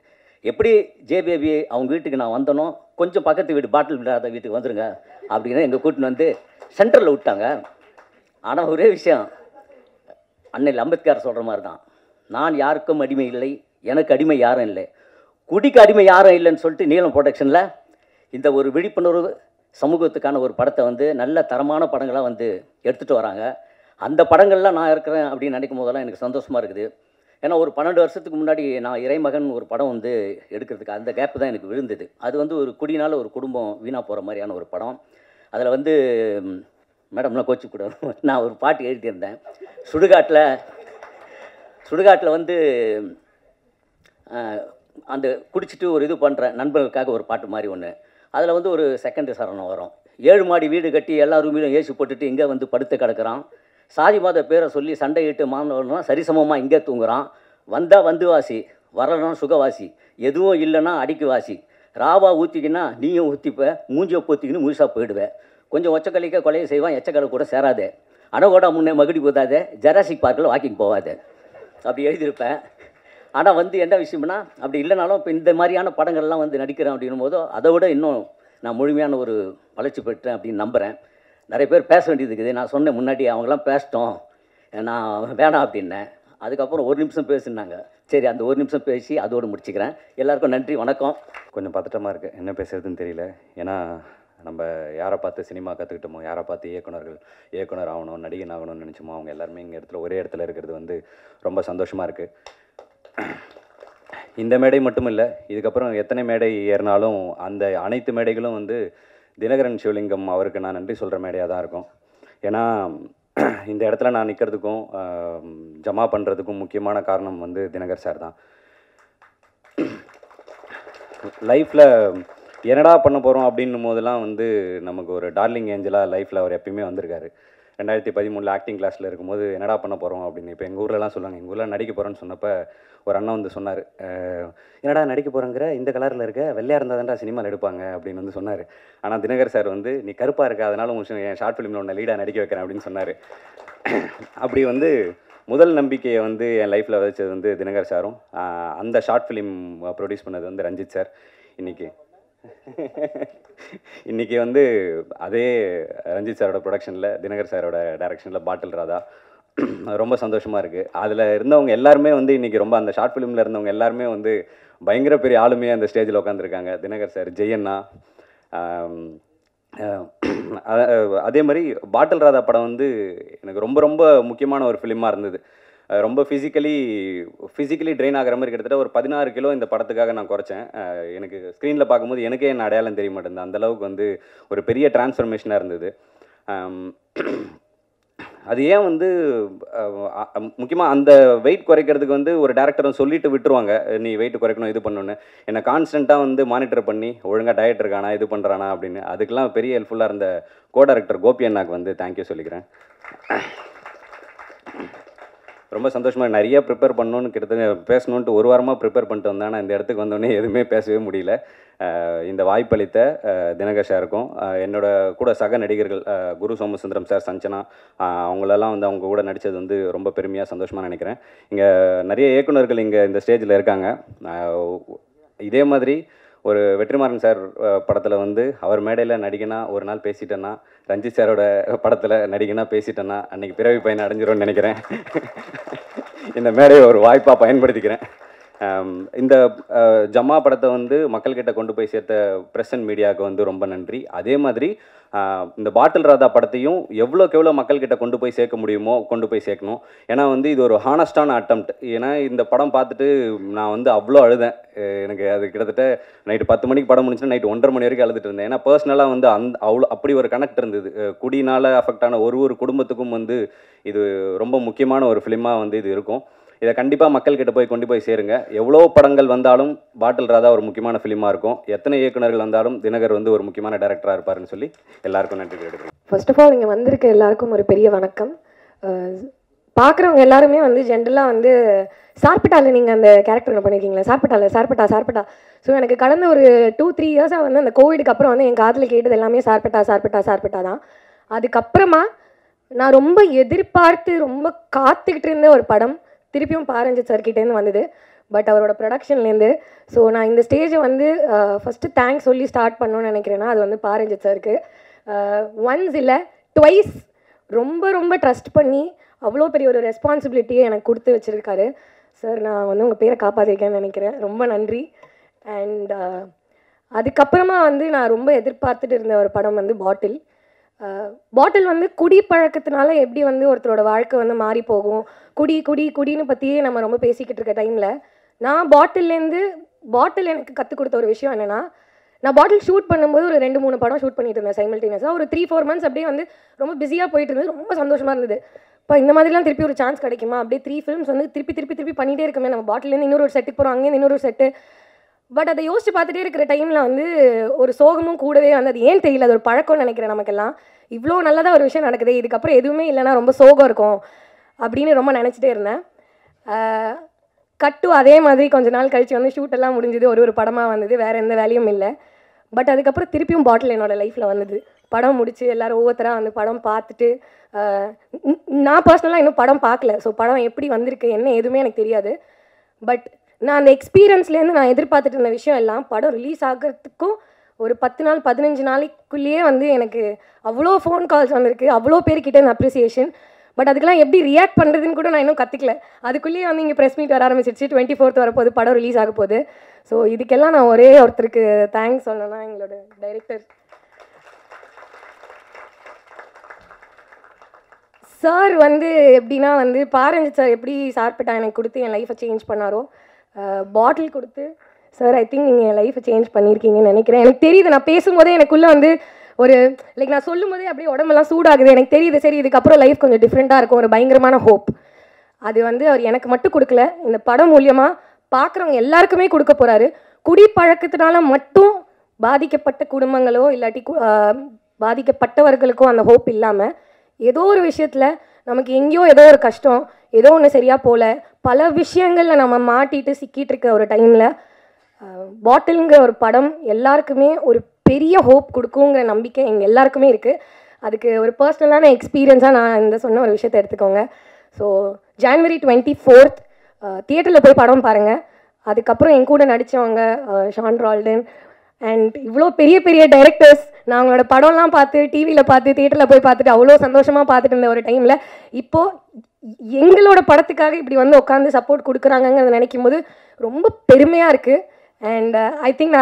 எப்படி ஜே பேபி அவங்க வீட்டுக்கு நான் வந்தனோ, கொஞ்சம் பக்கத்து வீட்டு பாட்டில் விடாத வீட்டுக்கு வந்துடுங்க அப்படின்னு எங்கள் கூட்டின்னு வந்து சென்ட்ரலில் விட்டாங்க. ஆனால் ஒரே விஷயம், அன்னையில் அம்பேத்கர் சொல்கிற மாதிரி தான், நான் யாருக்கும் அடிமை இல்லை, எனக்கு அடிமை யாரும் இல்லை, குடிக்கு அடிமை யாரும் இல்லைன்னு சொல்லிட்டு நீலம் ப்ரொடக்ஷனில் இந்த ஒரு விழிப்புணர்வு சமூகத்துக்கான ஒரு படத்தை வந்து நல்ல தரமான படங்களாக வந்து எடுத்துகிட்டு வராங்க. அந்த படங்கள்லாம் நான் இருக்கிறேன் அப்படின்னு நினைக்கும் போதெல்லாம் எனக்கு சந்தோஷமாக இருக்குது. ஏன்னா ஒரு 12 வருஷத்துக்கு முன்னாடி நான் இறைமகன் ஒரு படம் வந்து எடுக்கிறதுக்கு அந்த கேப்பு தான் எனக்கு விழுந்தது. அது வந்து ஒரு குடினால ஒரு குடும்பம் வீணாக போகிற மாதிரியான ஒரு படம். அதில் வந்து மேடம்லாம் கோச்சிக்கூடாது, நான் ஒரு பாட்டு எழுதியிருந்தேன். சுடுகாட்டில் வந்து அந்த குடிச்சிட்டு ஒரு இது பண்ணுற நண்பர்களுக்காக ஒரு பாட்டு மாதிரி ஒன்று. அதில் வந்து ஒரு செகண்ட் சரணம் வரும். 7 மாடி வீடு கட்டி எல்லா ரூமிலும் ஏசி போட்டுட்டு இங்கே வந்து படுத்து கிடக்கிறான், சாதி மாத பேரை சொல்லி சண்டையிட்டு மாணவர்னா சரிசமமாக இங்கே தூங்குறான், வந்தால் வந்து வாசி, வரலாம் சுகவாசி, எதுவும் இல்லைன்னா அடிக்கு வாசி, ராவா ஊற்றிக்கின்னா நீயும் ஊற்றிப்ப, மூஞ்சியை போத்திக்கின்னு முழுசாக போயிடுவேன், கொஞ்சம் ஒச்சக்கலிக்க கொலையை செய்வான், எச்சக்கலை கூட சேராதே, அணகோடா முன்னே மகுடி போதாதே, ஜெராசிக் பார்க்கில் வாக்கிங் போவாதே அப்படி எழுதியிருப்பேன். ஆனால் வந்து என்ன விஷயம்னா, அப்படி இல்லைனாலும் இப்போ இந்த மாதிரியான படங்கள்லாம் வந்து நடிக்கிறேன் அப்படின்னும் போதோ அதை விட இன்னும் நான் முழுமையான ஒரு வளர்ச்சி பெற்றேன் அப்படின்னு நம்புகிறேன். நிறைய பேர் பேச வேண்டியது இருக்குது. நான் சொன்னேன் முன்னாடி, அவங்களாம் பேசிட்டோம், நான் வேணாம் அப்படின்னேன். அதுக்கப்புறம் 1 நிமிஷம் பேசுனாங்க. சரி, அந்த 1 நிமிஷம் பேசி அதோடு முடிச்சுக்கிறேன். எல்லாருக்கும் நன்றி, வணக்கம். கொஞ்சம் பதட்டமாக இருக்குது, என்ன பேசுறதுன்னு தெரியல. ஏன்னா நம்ம யாரை பார்த்து சினிமா கற்றுக்கிட்டோமோ, யாரை பார்த்து இயக்குனர் ஆகணும், நடிகன் ஆகணும்னு நினச்சோமோ, அவங்க எல்லாருமே இங்கே இடத்துல ஒரே இடத்துல இருக்கிறது வந்து ரொம்ப சந்தோஷமாக இருக்குது. இந்த மேடை மட்டும் இல்லை, இதுக்கப்புறம் எத்தனை மேடை ஏறினாலும் அந்த அனைத்து மேடைகளும் வந்து தினகரன் சிவலிங்கம் அவருக்கு நான் நன்றி சொல்கிற மேடையாக தான் இருக்கும். ஏன்னா இந்த இடத்துல நான் நிற்கிறதுக்கும் ஜமா பண்ணுறதுக்கும் முக்கியமான காரணம் வந்து தினகர் சார் தான். லைஃப்பில் என்னடா பண்ண போகிறோம் அப்படின்னும் போதெல்லாம் வந்து நமக்கு ஒரு டார்லிங் ஏஞ்சலாக லைஃப்பில் அவர் எப்பயுமே வந்திருக்காரு. 2013 ஆக்டிங் கிளாஸில் இருக்கும்போது என்னடா பண்ண போகிறோம் அப்படின்னு. இப்போ எங்கள் ஊர்லலாம் சொல்லுவாங்க, எங்கள் ஊரில் நடிக்க போகிறேன்னு சொன்னப்போ ஒரு அண்ணன் வந்து சொன்னார், என்னடா நடிக்க போகிறேங்கிற, இந்த கலரில் இருக்க, வெள்ளையாக இருந்தால் தான்டா சினிமாவில் எடுப்பாங்க அப்படின்னு வந்து சொன்னார். ஆனால் தினகர் சார் வந்து நீ கருப்பாக இருக்க, அதனால என் ஷார்ட் ஃபிலிமில் ஒன்று லீடாக நடிக்க வைக்கிறேன் அப்படின்னு சொன்னார். அப்படி வந்து முதல் நம்பிக்கையை வந்து என் லைஃப்பில் வச்சது வந்து தினகர் சாரும், அந்த ஷார்ட் ஃபிலிம் ப்ரொடியூஸ் பண்ணது வந்து ரஞ்சித் சார். இன்றைக்கி வந்து அதே ரஞ்சித் சாரோட ப்ரொடக்ஷனில் தினகர் சாரோட டைரக்ஷனில் பாட்டில் ராதா ரொம்ப சந்தோஷமாக இருக்குது. அதில் இருந்தவங்க எல்லாருமே வந்து இன்றைக்கி ரொம்ப, அந்த ஷார்ட் ஃபிலிமில் இருந்தவங்க எல்லாருமே வந்து பயங்கர பெரிய ஆளுமையாக அந்த ஸ்டேஜில் உட்காந்துருக்காங்க. தினகர் சார், ஜெயண்ணா, அதே மாதிரி பாட்டில் ராதா படம் வந்து எனக்கு ரொம்ப ரொம்ப முக்கியமான ஒரு ஃபிலிமாக இருந்தது. ரொம்ப ஃபிசிக்கலி ட்ரெயின் ஆகிற மாதிரி கிட்டத்தட்ட ஒரு 16 கிலோ இந்த படத்துக்காக நான் குறைச்சேன். எனக்கு ஸ்க்ரீனில் பார்க்கும்போது எனக்கே என்ன அடையாளம் தெரிய மாட்டேங்குது, அந்தளவுக்கு வந்து ஒரு பெரிய டிரான்ஸ்ஃபர்மேஷனாக இருந்தது. அது ஏன் வந்து முக்கியமாக அந்த வெயிட் குறைக்கிறதுக்கு வந்து ஒரு டேரக்டரும் சொல்லிட்டு விட்டுருவாங்க, நீ வெயிட் குறைக்கணும் இது பண்ணணுன்னு. என்னை கான்ஸ்டண்ட்டாக வந்து மானிட்டர் பண்ணி ஒழுங்காக டயட் இருக்கானா இது பண்ணுறானா அப்படின்னு அதுக்கெல்லாம் பெரிய ஹெல்ப்ஃபுல்லாக இருந்த கோ டைரக்டர் கோபி அண்ணாக்கு வந்து தேங்க்யூ சொல்லிக்கிறேன். ரொம்ப சந்தோஷமாக நிறைய ப்ரிப்பேர் பண்ணணுன்னு கிட்டத்தட்ட பேசணுன்ட்டு ஒரு வாரமாக ப்ரிப்பேர் பண்ணிட்டு வந்தேன். ஆனால் இந்த இடத்துக்கு வந்தோடனே எதுவுமே பேசவே முடியல. இந்த வாய்ப்பளித்த தினகர் சாருக்கும் என்னோட கூட சக நடிகர்கள் குரு சோமசுந்தரம் சார், சஞ்சனா, அவங்களெல்லாம் வந்து அவங்க கூட நடித்தது வந்து ரொம்ப பெருமையாக சந்தோஷமாக நினைக்கிறேன். இங்கே நிறைய இயக்குனர்கள் இங்கே இந்த ஸ்டேஜில் இருக்காங்க. இதே மாதிரி ஒரு வெற்றிமாறன் சார் படத்தில் வந்து அவர் மேடையில் நடிகனா ஒரு நாள் பேசிட்டேன்னா, ரஞ்சித் சாரோட படத்தில் நடிகனா பேசிட்டேன்னா அன்றைக்கி பிறவி பயனை அடைஞ்சிரும்னு நினைக்கிறேன். இந்த மேடையை ஒரு வாய்ப்பாக பயன்படுத்திக்கிறேன். இந்த ஜம்மா படத்தை வந்து மக்கள்கிட்ட கொண்டு போய் சேர்த்த ப்ரெஸ் அண்ட் மீடியாவுக்கு வந்து ரொம்ப நன்றி. அதே மாதிரி இந்த பாட்டில் ராதா படத்தையும் எவ்வளோக்கு எவ்வளோ மக்கள்கிட்ட கொண்டு போய் சேர்க்க முடியுமோ கொண்டு போய் சேர்க்கணும். ஏன்னா வந்து இது ஒரு ஹானஸ்டான அட்டம்ப்ட். ஏன்னா இந்த படம் பார்த்துட்டு நான் வந்து அவ்வளோ அழுதேன். எனக்கு அது கிட்டத்தட்ட நைட்டு 10 மணிக்கு படம் முடிச்சுன்னா நைட்டு 1:30 மணி வரைக்கும் அழுதுட்டு இருந்தேன். ஏன்னா பர்சனலாக வந்து அப்படி ஒரு கனெக்ட் இருந்தது. குடினால் அஃபெக்ட் ஆன ஒரு குடும்பத்துக்கும் வந்து இது ரொம்ப முக்கியமான ஒரு ஃபிலிமாக வந்து இது இருக்கும். இதை கண்டிப்பாக மக்கள்கிட்ட போய் கொண்டு போய் சேருங்க. எவ்வளோ படங்கள் வந்தாலும் பாட்டில் ராதா ஒரு முக்கியமான ஃபிலிமாக இருக்கும். எத்தனை இயக்குனர்கள் வந்தாலும் தினகர் வந்து ஒரு முக்கியமான டைரக்டராக இருப்பாருன்னு சொல்லி எல்லாருக்கும் நன்றி கேட்டுக்கிறேன். ஃபர்ஸ்ட் ஆஃப் ஆல் இங்கே வந்திருக்க எல்லாருக்கும் ஒரு பெரிய வணக்கம். பார்க்குறவங்க எல்லாருமே வந்து ஜென்ரலாக வந்து சார்பட்டாவில் நீங்கள் அந்த கேரக்டர் பண்ணியிருக்கீங்களா, சார்பட்டா. ஸோ எனக்கு கடந்த ஒரு 2-3 இயர்ஸாக வந்து அந்த கோவிடுக்கு அப்புறம் வந்து என் காதில் கேட்டது எல்லாமே சார்பட்டா தான். அதுக்கப்புறமா நான் ரொம்ப எதிர்பார்த்து ரொம்ப காத்துக்கிட்டு இருந்த ஒரு படம் திருப்பியும் பாரஞ்சித் சார்கிட்டேருந்து வந்தது. பட் அவரோட ப்ரொடக்ஷன்லேருந்து. ஸோ நான் இந்த ஸ்டேஜை வந்து ஃபஸ்ட்டு தேங்க்ஸ் சொல்லி ஸ்டார்ட் பண்ணணும்னு நினைக்கிறேன்னா அது வந்து பாரஞ்சித் சாருக்கு. ஒன்ஸ் இல்லை ட்வைஸ் ரொம்ப ட்ரஸ்ட் பண்ணி அவ்வளோ பெரிய ஒரு ரெஸ்பான்சிபிலிட்டியை எனக்கு கொடுத்து வச்சுருக்காரு சார். நான் வந்து உங்கள் பேரை காப்பாற்றிருக்கேன்னு நினைக்கிறேன். ரொம்ப நன்றி. அண்ட் அதுக்கப்புறமா வந்து நான் ரொம்ப எதிர்பார்த்துட்டு இருந்த ஒரு படம் வந்து பாட்டில் வந்து குடி பழக்கத்தினால எப்படி வந்து ஒருத்தரோட வாழ்க்கை வந்து மாறி போகும், குடின்னு பற்றியே நம்ம ரொம்ப பேசிக்கிட்டு இருக்க டைமில் நான் பாட்டில் எனக்கு கற்றுக் கொடுத்த ஒரு விஷயம் என்னென்னா, நான் பாட்டில் ஷூட் பண்ணும்போது ஒரு 2-3 படம் ஷூட் பண்ணிட்டு இருந்தேன் சைமல்டேனியஸாக. ஒரு 3-4 months அப்படியே வந்து ரொம்ப பிஸியாக போயிட்டு இருந்தது. ரொம்ப சந்தோஷமாக இருந்தது. இப்போ இந்த மாதிரிலாம் திருப்பி ஒரு சான்ஸ் கிடைக்குமா, அப்படியே 3 films வந்து திருப்பி பண்ணிகிட்டே இருக்குமே. நம்ம பாட்டிலேருந்து இன்னொரு செட்டுக்கு போகிறோம், அங்கேருந்து இன்னொரு செட்டு. பட் அதை யோசிச்சு பார்த்துட்டே இருக்கிற டைமில் வந்து ஒரு சோகமும் கூடவே வந்து அது ஏன் தெரியல, அது ஒரு பழக்கம்னு நினைக்கிறேன் நமக்கெல்லாம். இவ்வளோ நல்லதாக ஒரு விஷயம் நடக்குது, இதுக்கப்புறம் எதுவுமே இல்லைன்னா ரொம்ப சோகம் இருக்கும் அப்படின்னு ரொம்ப நினச்சிட்டே இருந்தேன். கட்டு அதே மாதிரி கொஞ்ச நாள் கழித்து வந்து ஷூட்டெல்லாம் முடிஞ்சுது, ஒரு படமாக வந்தது, வேறு எந்த வேலையும் இல்லை. பட் அதுக்கப்புறம் திருப்பியும் பாட்டில் என்னோடய லைஃப்பில் வந்தது. படம் முடிச்சு எல்லோரும் ஒவ்வொருத்தராக வந்து படம் பார்த்துட்டு, நான் பர்சனலாக இன்னும் படம் பார்க்கல. ஸோ படம் எப்படி வந்திருக்கு என்ன எதுவுமே எனக்கு தெரியாது. பட் நான் அந்த எக்ஸ்பீரியன்ஸ்லேருந்து நான் எதிர்பார்த்துட்டு இருந்த விஷயம் எல்லாம் படம் ரிலீஸ் ஆகிறதுக்கும் ஒரு 10 நாள் 15 நாளைக்குள்ளேயே வந்து எனக்கு அவ்வளோ ஃபோன் கால்ஸ் வந்திருக்கு, அவ்வளோ பேர்கிட்ட இந்த அப்ரிசியேஷன். பட் அதுக்கெல்லாம் எப்படி ரியாக்ட் பண்ணுறதுன்னு கூட நான் இன்னும் கற்றுக்கல. அதுக்குள்ளேயே வந்து இங்கே ப்ரெஸ் மீட் வர ஆரம்பிச்சிருச்சு. 24th வரப்போகுது, படம் ரிலீஸ் ஆக போகுது. ஸோ இதுக்கெல்லாம் நான் ஒரே ஒருத்தருக்கு தேங்க்ஸ் சொல்லணும்னா எங்களோட டைரக்டர் சார். வந்து எப்படின்னா வந்து பாரஞ்சித் சார் எப்படி சார்பட்டா எனக்கு கொடுத்து என் லைஃப்பை சேஞ்ச் பண்ணாரோ, பாட்டில் கொடுத்து சார் ஐ திங்க் நீங்கள் என் லைஃப்பை சேஞ்ச் பண்ணியிருக்கீங்கன்னு நினைக்கிறேன். எனக்கு தெரியுது, நான் பேசும்போதே எனக்குள்ளே வந்து ஒரு லைக் நான் சொல்லும் போதே அப்படியே உடம்பெல்லாம் சூடாகுது. எனக்கு தெரியுது சரி இதுக்கப்புறம் லைஃப் கொஞ்சம் டிஃப்ரெண்ட்டாக இருக்கும், ஒரு பயங்கரமான ஹோப். அது வந்து அவர் எனக்கு மட்டும் கொடுக்கல, இந்த படம் மூலியமாக பார்க்குறவங்க எல்லாருக்குமே கொடுக்க போகிறாரு. குடி பழக்கத்தினால மட்டும் பாதிக்கப்பட்ட குடும்பங்களோ இல்லாட்டி பாதிக்கப்பட்டவர்களுக்கோ அந்த ஹோப் இல்லாமல் ஏதோ ஒரு விஷயத்தில் நமக்கு எங்கேயோ ஏதோ ஒரு கஷ்டம், ஏதோ ஒன்று சரியாக போகல, பல விஷயங்களில் நம்ம மாட்டிட்டு சிக்கிட்டு இருக்க ஒரு டைமில் பாட்டிலுங்கிற ஒரு படம் எல்லாருக்குமே ஒரு பெரிய ஹோப் கொடுக்குங்கிற நம்பிக்கை எங்கள் எல்லாருக்குமே இருக்குது. அதுக்கு ஒரு பர்சனலான எக்ஸ்பீரியன்ஸாக நான் இந்த சொன்ன ஒரு விஷயத்தை எடுத்துக்கோங்க. ஸோ January 24th தியேட்டரில் போய் படம் பாருங்கள். அதுக்கப்புறம் என் கூட நடித்தவங்க ஷான் ரால்டன் அண்ட் இவ்வளோ பெரிய பெரிய டைரக்டர்ஸ், நான் அவங்களோட படம்லாம் பார்த்து டிவியில் பார்த்து தியேட்டரில் போய் பார்த்துட்டு அவ்வளோ சந்தோஷமாக பார்த்துட்டு இருந்த ஒரு டைமில் இப்போது எங்களோட படத்துக்காக இப்படி வந்து உட்காந்து சப்போர்ட் கொடுக்குறாங்கங்கிறத நினைக்கும் போது ரொம்ப பெருமையாக இருக்குது. அண்ட் ஐ திங்க்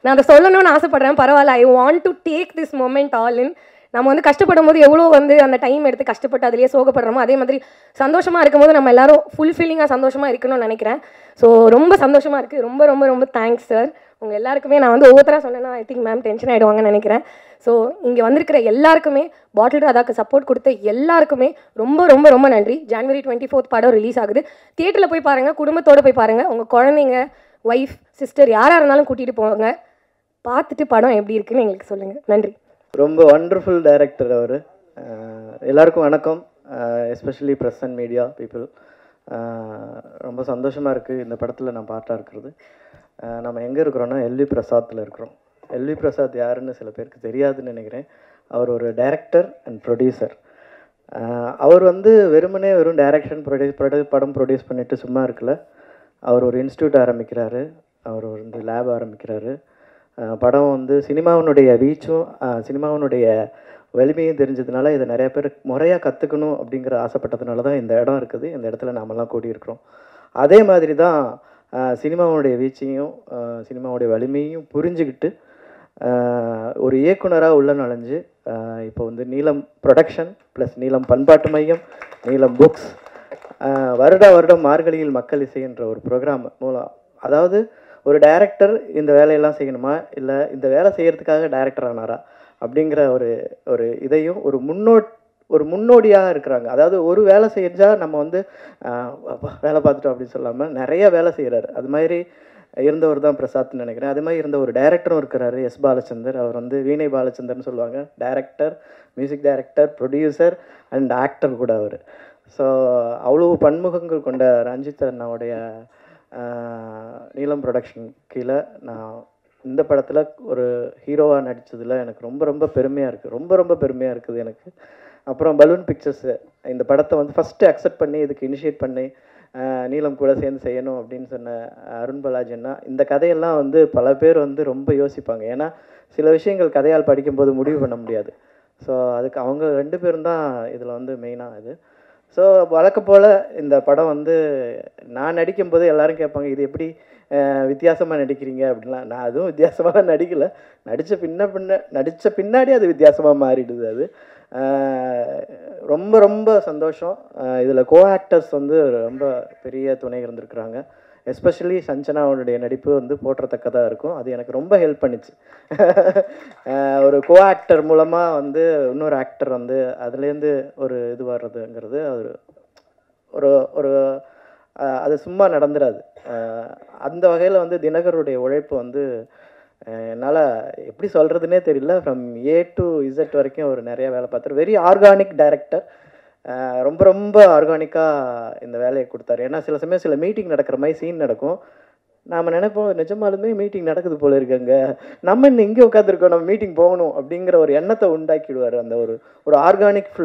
நான் அதை சொல்லணும்னு ஆசைப்பட்றேன். பரவாயில்ல, I want to take this moment all in. நம்ம வந்து கஷ்டப்படும் போது எவ்வளோ வந்து அந்த டைம் எடுத்து கஷ்டப்பட்டு அதிலேயே சோகப்படுறோமோ அதே மாதிரி சந்தோஷமாக இருக்கும்போது நம்ம எல்லாரும் ஃபுல்ஃபில்லிங்காக சந்தோஷமாக இருக்கணும்னு நினைக்கிறேன். ஸோ ரொம்ப சந்தோஷமாக இருக்குது. ரொம்ப ரொம்ப ரொம்ப தேங்க்ஸ் சார். உங்கள் எல்லாருக்குமே நான் வந்து ஒவ்வொருத்தராக சொன்னேன்னா ஐ திங்க் மேம் டென்ஷன் ஆகிடுவாங்கன்னு நினைக்கிறேன். ஸோ இங்கே வந்திருக்கிற எல்லாருக்குமே, பாட்டில் ராதாக்கு சப்போர்ட் கொடுத்த எல்லாருக்குமே ரொம்ப ரொம்ப ரொம்ப நன்றி. January 24th படம் ரிலீஸ் ஆகுது. தியேட்டரில் போய் பாருங்கள், குடும்பத்தோடு போய் பாருங்கள். உங்கள் குழந்தைங்க, ஒய்ஃப், சிஸ்டர் யாராக இருந்தாலும் கூட்டிகிட்டு போங்க. பார்த்துட்டு படம் எப்படி இருக்குன்னு எங்களுக்கு சொல்லுங்கள். நன்றி. ரொம்ப வண்டர்ஃபுல் டைரக்டர் அவர். எல்லாருக்கும் வணக்கம், especially press and media people. ரொம்ப சந்தோஷமாக இருக்குது இந்த படத்தில் நான் பார்ட்டாக இருக்கிறது. நம்ம எங்கே இருக்கிறோன்னா எல்வி பிரசாத்தில் இருக்கிறோம். எல்வி பிரசாத் யாருன்னு சில பேருக்கு தெரியாதுன்னு நினைக்கிறேன். அவர் ஒரு டைரக்டர் அண்ட் ப்ரொடியூசர். அவர் வந்து வெறும் டைரக்ஷன் படம் ப்ரொடியூஸ் பண்ணிவிட்டு சும்மா இருக்கல. அவர் ஒரு இன்ஸ்டியூட் ஆரம்பிக்கிறாரு, அவர் வந்து லேப் ஆரம்பிக்கிறாரு. படம் வந்து சினிமாவினுடைய ரீச்சும் சினிமாவினுடைய வலிமையும் தெரிஞ்சதுனால இதை நிறைய பேர் முறையாக கற்றுக்கணும் அப்படிங்கிற ஆசைப்பட்டதுனால தான் இந்த இடம் இருக்குது. இந்த இடத்துல நாமெல்லாம் கூடியிருக்கிறோம். அதே மாதிரி தான் சினிமாவுடைய வீச்சையும் சினிமாவுடைய வலிமையும் புரிஞ்சுக்கிட்டு ஒரு இயக்குனராக உள்ள நுழைஞ்சு இப்போ வந்து நீலம் ப்ரொடக்ஷன் ப்ளஸ் நீலம் பண்பாட்டு மையம், நீலம் புக்ஸ், வருடம் மார்கழியில் மக்கள் இசைன்ற ஒரு ப்ரோக்ராம் மூலம், அதாவது ஒரு டைரக்டர் இந்த வேலையெல்லாம் செய்யணுமா இல்லை இந்த வேலை செய்கிறதுக்காக டைரக்டர் ஆனாரா அப்படிங்கிற ஒரு இதையும் ஒரு முன்னோடியாக இருக்கிறாங்க. அதாவது ஒரு வேலை செஞ்சால் நம்ம வந்து வேலை பார்த்துட்டோம் அப்படின்னு சொல்லாமல் நிறைய வேலை செய்கிறாரு. அது மாதிரி இருந்தவர் தான் பிரசாத்னு நினைக்கிறேன். அது மாதிரி இருந்த ஒரு டைரக்டரும் இருக்கிறாரு, எஸ் பாலச்சந்தர். அவர் வந்து வீணை பாலச்சந்தர்னு சொல்லுவாங்க. Director, music director, producer and actor கூட அவர். ஸோ அவ்வளோ பன்முகங்கள் கொண்ட ரஞ்சித் அண்ணாவுடைய நீலம் ப்ரொடக்ஷன் கீழே நான் இந்த படத்தில் ஒரு ஹீரோவாக நடித்ததில் எனக்கு ரொம்ப ரொம்ப பெருமையாக இருக்குது. ரொம்ப பெருமையாக இருக்குது எனக்கு. அப்புறம் பலூன் பிக்சர்ஸ் இந்த படத்தை வந்து ஃபஸ்ட்டு அக்செப்ட் பண்ணி இதுக்கு இனிஷியேட் பண்ணி நீலம் கூட சேர்ந்து செய்யணும் அப்படின்னு சொன்ன அருண் பாலாஜி அண்ணா. இந்த கதையெல்லாம் வந்து பல பேர் வந்து ரொம்ப யோசிப்பாங்க. ஏன்னா சில விஷயங்கள் கதையால் படிக்கும்போது முடிவு பண்ண முடியாது. ஸோ அதுக்கு அவங்க 2 பேரும் தான் இதில் வந்து மெயினாக இது. ஸோ வழக்கம் போல் இந்த படம் வந்து நான் நடிக்கும்போது எல்லோரும் கேட்பாங்க, இது எப்படி வித்தியாசமாக நடிக்கிறீங்க அப்படின்லாம். நான் அதுவும் வித்தியாசமாக நடிக்கலை. நடித்த பின்னாடி அது வித்தியாசமாக மாறிடுது. அது ரொம்ப சந்தோஷம். இதில் கோ ஆக்டர்ஸ் வந்து ரொம்ப பெரிய துணை இருந்திருக்கிறாங்க. எஸ்பெஷலி சஞ்சனாவுடைய நடிப்பு வந்து போற்றத்தக்கதாக இருக்கும். அது எனக்கு ரொம்ப ஹெல்ப் பண்ணிச்சு. ஒரு கோ ஆக்டர் மூலமாக வந்து இன்னொரு ஆக்டர் வந்து அதுலேருந்து ஒரு இது வர்றதுங்கிறது அது ஒரு அது சும்மா நடந்துடாது. அந்த வகையில் வந்து தினகருடைய உழைப்பு வந்து என்னால் எப்படி சொல்கிறதுனே தெரியல. ஃப்ரம் A to Z வரைக்கும் ஒரு நிறைய வேலை பார்த்தாரு. Very organic director. ரொம்ப ஆர்கானிக்காக இந்த வேலையை கொடுத்தாரு. ஏன்னா சில சமயம் சில மீட்டிங் நடக்கிற மாதிரி சீன் நடக்கும். நாம் நினைப்போம் நிஜமாலுமே மீட்டிங் நடக்குது போல இருக்குங்க, நம்ம இன்னும் இங்கே உட்காந்துருக்கோம், நம்ம மீட்டிங் போகணும் அப்படிங்கிற ஒரு எண்ணத்தை உண்டாக்கிடுவார். அந்த ஒரு ஆர்கானிக்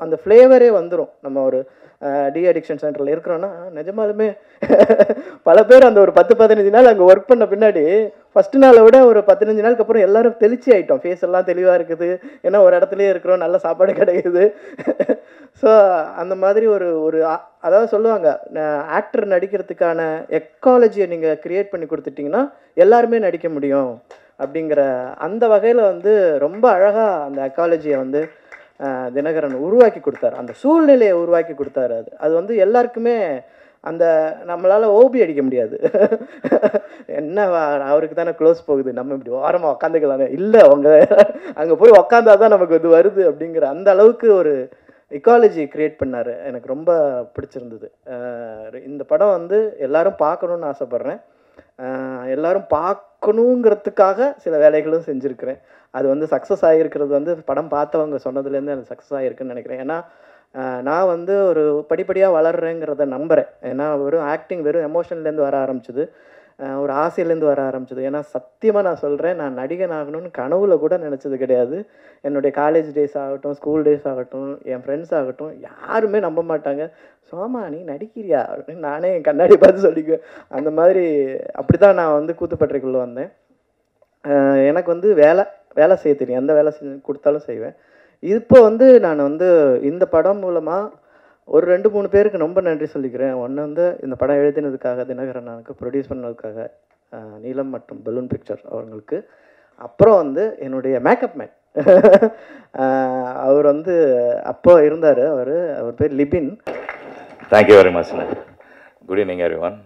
அந்த ஃப்ளேவரே வந்துடும். நம்ம ஒரு டி அடிக்ஷன் சென்டரில் இருக்கிறோன்னா நிஜமாலுமே பல பேர் அந்த ஒரு 10-15 நாள் அங்கே ஒர்க் பண்ண பின்னாடி ஃபஸ்ட்டு நாளை விட ஒரு 15 நாளுக்கு அப்புறம் எல்லோரும் தெளிச்சி ஆகிட்டோம். ஃபேஸ் எல்லாம் தெளிவாக இருக்குது. ஏன்னா ஒரு இடத்துலையே இருக்கிறோம், நல்ல சாப்பாடு கிடைக்குது. ஸோ அந்த மாதிரி அதாவது சொல்லுவாங்க, ஆக்டர் நடிக்கிறதுக்கான எக்காலஜியை நீங்கள் க்ரியேட் பண்ணி கொடுத்துட்டிங்கன்னா எல்லாருமே நடிக்க முடியும் அப்படிங்கிற அந்த வகையில் வந்து ரொம்ப அழகாக அந்த எக்காலஜியை வந்து தினகரன் உருவாக்கி கொடுத்தாரு. அந்த சூழ்நிலையை உருவாக்கி கொடுத்தாரு. அது வந்து எல்லாருக்குமே அந்த நம்மளால் ஓபி அடிக்க முடியாது. என்ன அவருக்கு தானே க்ளோஸ் போகுது, நம்ம இப்படி ஓரமாக உக்காந்துக்கலாமே, இல்லை அவங்க அங்கே போய் உக்காந்தா தான் நமக்கு இது வருது அப்படிங்கிற அந்த அளவுக்கு ஒரு எக்காலஜி க்ரியேட் பண்ணார். எனக்கு ரொம்ப பிடிச்சிருந்தது. இந்த படம் வந்து எல்லோரும் பார்க்கணுன்னு ஆசைப்பட்றேன். எல்லோரும் பார்க்கணுங்கிறதுக்காக சில வேலைகளும் செஞ்சுருக்கிறேன். அது வந்து சக்ஸஸ் ஆகிருக்கிறது வந்து படம் பார்த்தவங்க சொன்னதுலேருந்து எனக்கு சக்ஸஸ் ஆகிருக்குன்னு நினைக்கிறேன். ஏன்னா நான் வந்து ஒரு படிப்படியாக வளர்றேங்கிறத நம்புகிறேன். ஏன்னா வெறும் எமோஷன்லேருந்து வர ஆரம்பிச்சிது, ஒரு ஆசையிலேருந்து வர ஆரம்பிச்சிது. ஏன்னா சத்தியமாக நான் சொல்கிறேன், நான் நடிகன் ஆகணும்னு கனவுல கூட நினச்சது கிடையாது. என்னுடைய காலேஜ் டேஸ் ஆகட்டும், ஸ்கூல் டேஸ் ஆகட்டும், என் ஃப்ரெண்ட்ஸ் ஆகட்டும், யாருமே நம்ப மாட்டாங்க. சோமா நீ நடிக்கிறியா அப்படின்னு நானே என் கண்ணாடி பார்த்து சொல்லிக்குவேன். அந்த மாதிரி அப்படி தான் நான் வந்து கூத்துப்பட்டறைக்குள்ளே வந்தேன். எனக்கு வந்து வேலை செய்ய தெரியும். எந்த வேலை கொடுத்தாலும் செய்வேன். இப்போ வந்து நான் வந்து இந்த படம் மூலமாக ஒரு 2-3 பேருக்கு ரொம்ப நன்றி சொல்லிக்கிறேன். ஒன்று வந்து இந்த படம் எழுதினதுக்காக தினகரன் எனக்கு, ப்ரொடியூஸ் பண்ணதுக்காக நீலம் மற்றும் பலூன் பிக்சர் அவங்களுக்கு. அப்புறம் வந்து என்னுடைய மேக்கப் மேன் அவர் வந்து அப்போ இருந்தார். அவர் பேர் Libin. Thank you very much. Good evening everyone.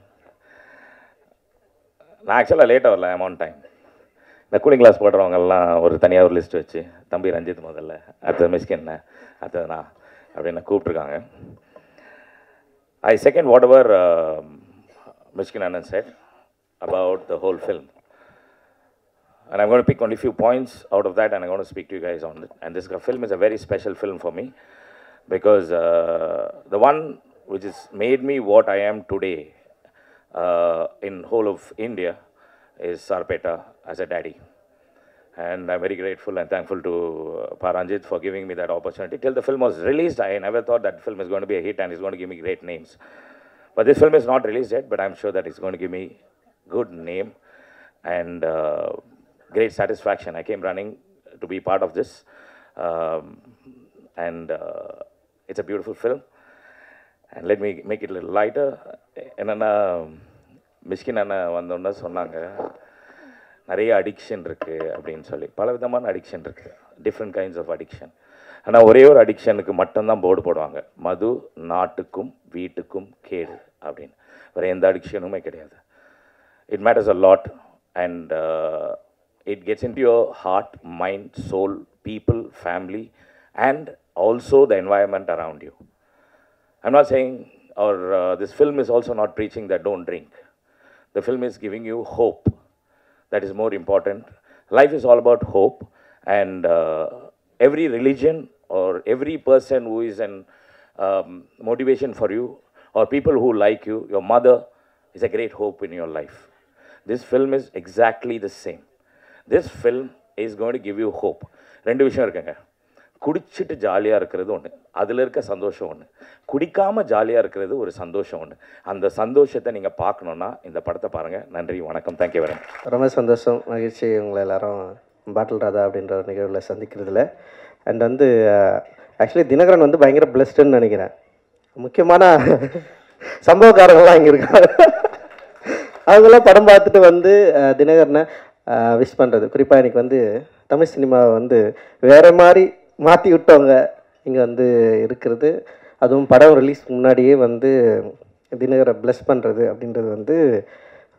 நான் ஆக்சுவலாக லேட்டாக வரல, ஐம் ஆன் டைம். இந்த கூலிங் கிளாஸ் போடுறவங்கெல்லாம் ஒரு தனியாக ஒரு லிஸ்ட் வச்சு, தம்பி ரஞ்சித் முதல்ல, அடுத்தது மிஸ்கின், அடுத்தது நான் அப்படின்னு கூப்பிட்ருக்காங்க. I second whatever Mishkin Anand said about the whole film. And I'm going to pick only a few points out of that, and I'm going to speak to you guys on it. And this film is a very special film for me, because the one which has made me what I am today in whole of India is Sarpeta as a daddy. And I'm very grateful and thankful to Paranjit for giving me that opportunity. Till the film was released, I never thought that film is going to be a hit and it's going to give me great names. But this film is not released yet, but I'm sure that it's going to give me good name and great satisfaction. I came running to be part of this, and it's a beautiful film. And let me make it a little lighter. என்னென்னா மிஷ்கின் அண்ணன் வந்தோன்னா சொன்னாங்க, நிறைய addiction இருக்குது அப்படின்னு சொல்லி. பல விதமான அடிக்ஷன் இருக்குது, டிஃப்ரெண்ட் கைண்ட்ஸ் ஆஃப் அடிக்ஷன். ஆனால் ஒரே ஒரு அடிக்ஷனுக்கு மட்டும்தான் போர்டு போடுவாங்க, மது நாட்டுக்கும் வீட்டுக்கும் கேடு அப்படின்னு. வேறு எந்த அடிக்ஷனுமே கிடையாது. It matters a lot, and it gets into your heart, mind, soul, people, family, and also the environment around you. I'm not saying, or this film is also not preaching that don't drink. The film is giving you hope. That is more important. Life is all about hope, and every religion or every person who is an motivation for you, or people who like you, your mother is a great hope in your life. This film is exactly the same. This film is going to give you hope. ரெண்டு விஷயம் இருக்குங்க. குடிச்சிட்டு ஜாலியாக இருக்கிறது ஒன்று, அதில் இருக்க சந்தோஷம் ஒன்று. குடிக்காமல் ஜாலியாக இருக்கிறது ஒரு சந்தோஷம் ஒன்று. அந்த சந்தோஷத்தை நீங்கள் பார்க்கணுன்னா இந்த படத்தை பாருங்கள். நன்றி, வணக்கம், தேங்க்யூ வெரி மச். ரொம்ப சந்தோஷம், மகிழ்ச்சி உங்களை எல்லாரும் பாட்டில் ராதா அப்படின்ற ஒரு நிகழ்வில் சந்திக்கிறதுல. அண்ட் வந்து ஆக்சுவலி தினகரன் வந்து பயங்கர பிளஸ்டுன்னு நினைக்கிறேன். முக்கியமான சம்பவக்காரங்கள்லாம் இங்கே இருக்காங்க. அவங்களாம் படம் பார்த்துட்டு வந்து தினகரனை விஷ் பண்ணுறது. குறிப்பாக எனக்கு வந்து தமிழ் சினிமாவை வந்து வேறு மாதிரி மாற்றி விட்டவங்க இங்கே வந்து இருக்கிறது, அதுவும் படம் ரிலீஸ் முன்னாடியே வந்து தினகரை ப்ளஸ் பண்ணுறது அப்படின்றது வந்து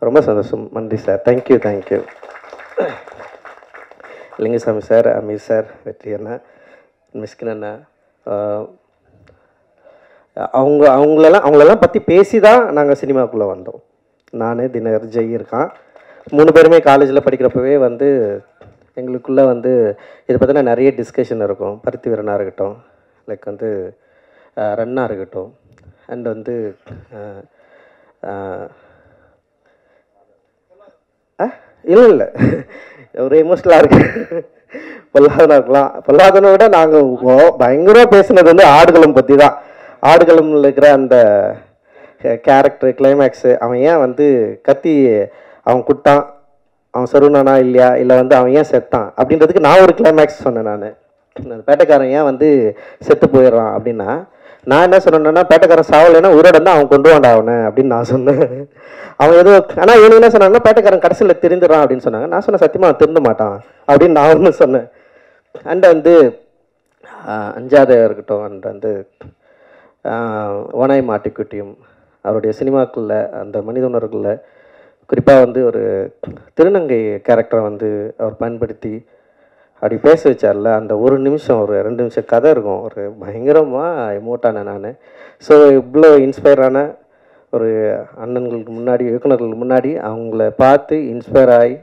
ரொம்ப சந்தோஷம். நன்றி sir, thank you thank you. Lingusamy sir, Ameer sir, Vetri அண்ணா, மிஸ்கின் அண்ணா, அவங்களெல்லாம் பற்றி பேசி தான் நாங்கள் சினிமாவுக்குள்ளே வந்தோம். நான், தினகர், ஜெய் இருக்கான், 3 பேருமே காலேஜில் படிக்கிறப்பவே வந்து எங்களுக்குள்ளே வந்து இதை பற்றின நிறைய டிஸ்கஷன் இருக்கும். பருத்தி வீரனாக இருக்கட்டும், லைக் வந்து ரன்னாக இருக்கட்டும், அண்ட் வந்து இல்லை ஒரு எமோஷ்னலாக இருக்கு. பொல்லாதனா இருக்கலாம். பொல்லாதனை விட நாங்கள் பயங்கரமாக பேசுனது வந்து ஆடுகளம் பற்றி தான். ஆடுகளம்ல இருக்கிற அந்த கேரக்டர் கிளைமேக்ஸு, அவன் ஏன் வந்து கத்தி அவன் குட்டான், அவன் சருணானா இல்லையா, இல்லை வந்து அவன் ஏன் செத்தான் அப்படின்றதுக்கு நான் ஒரு கிளைமேக்ஸ் சொன்னேன். நான் பேட்டைக்காரன் ஏன் வந்து செத்து போயிடுறான் அப்படின்னா, நான் என்ன சொன்னேன்னா, பேட்டைக்காரன் சாவலைன்னா உயிரோட தான் அவன் கொண்டு வாண்டா அவனை அப்படின்னு நான் சொன்னேன். அவன் எதுவும், ஆனால் இவனுக்கு என்ன சொன்னாங்கன்னா, பேட்டைக்காரன் கடைசியில் திருந்துறான் அப்படின்னு சொன்னாங்க. நான் சொன்னேன், சத்தியமாக அவன் திருந்த மாட்டான் அப்படின்னு நான் ஒன்று சொன்னேன். அண்ட் வந்து அஞ்சாத இருக்கட்டும், அண்ட் வந்து ஓனாய் மாட்டிக்குட்டியும் அவருடைய சினிமாக்குள்ள அந்த மனித உணர்வுக்குள்ள குறிப்பாக வந்து ஒரு திருநங்கை கேரக்டரை வந்து அவர் பயன்படுத்தி அப்படி பேச வச்சார்ல, அந்த ஒரு நிமிஷம் ஒரு 2 நிமிஷம் கதை இருக்கும், ஒரு பயங்கரமாக எமோட்டான நான். ஸோ இவ்வளோ இன்ஸ்பயரான ஒரு அண்ணன்களுக்கு முன்னாடி, இயக்குநர்களுக்கு முன்னாடி அவங்கள பார்த்து இன்ஸ்பயர் ஆகி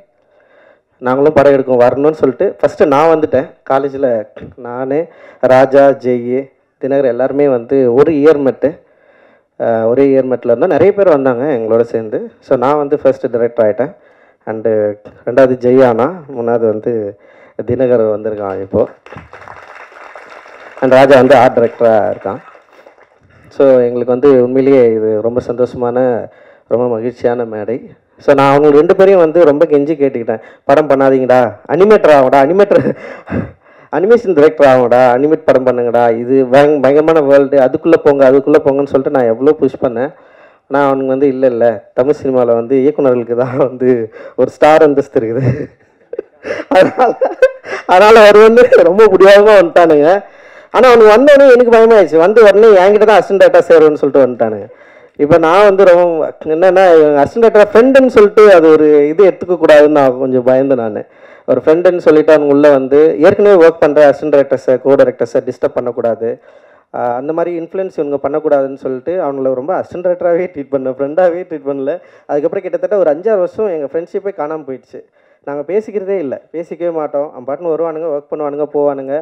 நாங்களும் படம் எடுக்க வரணும்னு சொல்லிட்டு ஃபஸ்ட்டு நான் வந்துட்டேன். காலேஜில் நான், ராஜா, ஜெய், தினகர் எல்லாருமே வந்து ஒரே இயர்மெட்டில் இருந்தால் நிறைய பேர் வந்தாங்க எங்களோட சேர்ந்து. ஸோ நான் வந்து ஃபர்ஸ்ட்டு டைரக்டர் ஆகிட்டேன். அண்டு 2வது ஜெய்யானா, 3வது வந்து தினகர் வந்திருக்கான் இப்போது, அண்ட் ராஜா வந்து ஆர்ட் டைரக்டராக இருக்கான். ஸோ எங்களுக்கு வந்து உண்மையிலேயே இது ரொம்ப சந்தோஷமான, ரொம்ப மகிழ்ச்சியான மேடை. ஸோ நான் அவங்க 2 பேரையும் வந்து ரொம்ப கெஞ்சி கேட்டுக்கிட்டேன், படம் பண்ணாதீங்கடா, அனிமேட்டர் ஆகும்டா, அனிமேஷன் டைரக்டர் ஆகும்டா, அனிமேட் படம் பண்ணுங்கடா, இது பயங்கரமான வேர்ல்டு, அதுக்குள்ளே போங்கன்னு சொல்லிட்டு நான் எவ்வளோ புஷ் பண்ணேன். ஆனால் அவனுக்கு வந்து இல்லை தமிழ் சினிமாவில் வந்து இயக்குநர்களுக்கு தான் வந்து ஒரு ஸ்டார் அந்தஸ்து இருக்குது, அதனால் அவர் வந்து ரொம்ப முடியாதமாக வந்துட்டானுங்க. ஆனால் அவனுக்கு வந்தோடனே எனக்கு பயமாயிடுச்சு, வந்து உடனே என்கிட்ட தான் அசிஸ்டன்ட் டேரக்டராக சேருன்னு சொல்லிட்டு வந்துட்டானுங்க. இப்போ நான் வந்து ரொம்ப என்னென்னா அசிஸ்டன்ட் ஃப்ரெண்டுன்னு சொல்லிட்டு அது ஒரு இது எடுத்துக்கக்கூடாதுன்னு நான் கொஞ்சம் பயந்தேன். நான் ஒரு ஃப்ரெண்டுன்னு சொல்லிட்டு அவங்க உள்ளே வந்து ஏற்கனவே ஒர்க் பண்ணுற அசிஸ்டன்ட் டைரக்டர்ஸை கோ டைரக்டர்ஸை டிஸ்டர்ப் பண்ணக்கூடாது, அந்த மாதிரி இன்ஃப்ளூயன்ஸ் இவங்க பண்ணக்கூடாதுன்னு சொல்லிட்டு அவங்கள ரொம்ப அசிஸ்டன்ட் டைரக்டராகவே ட்ரீட் பண்ணேன், ஃப்ரெண்டாகவே ட்ரீட் பண்ணல. அதுக்கப்புறம் கிட்டத்தட்ட ஒரு 5-6 வருஷம் எங்கள் ஃப்ரெண்ட்ஷிப்பே காணாமல் போயிடுச்சு. நாங்கள் பேசிக்கிறதே இல்லை, பேசிக்கவே மாட்டோம். அவன் பாட்டுன்னு வருவானுங்க, ஒர்க் பண்ணுவானுங்க, போவானுங்க.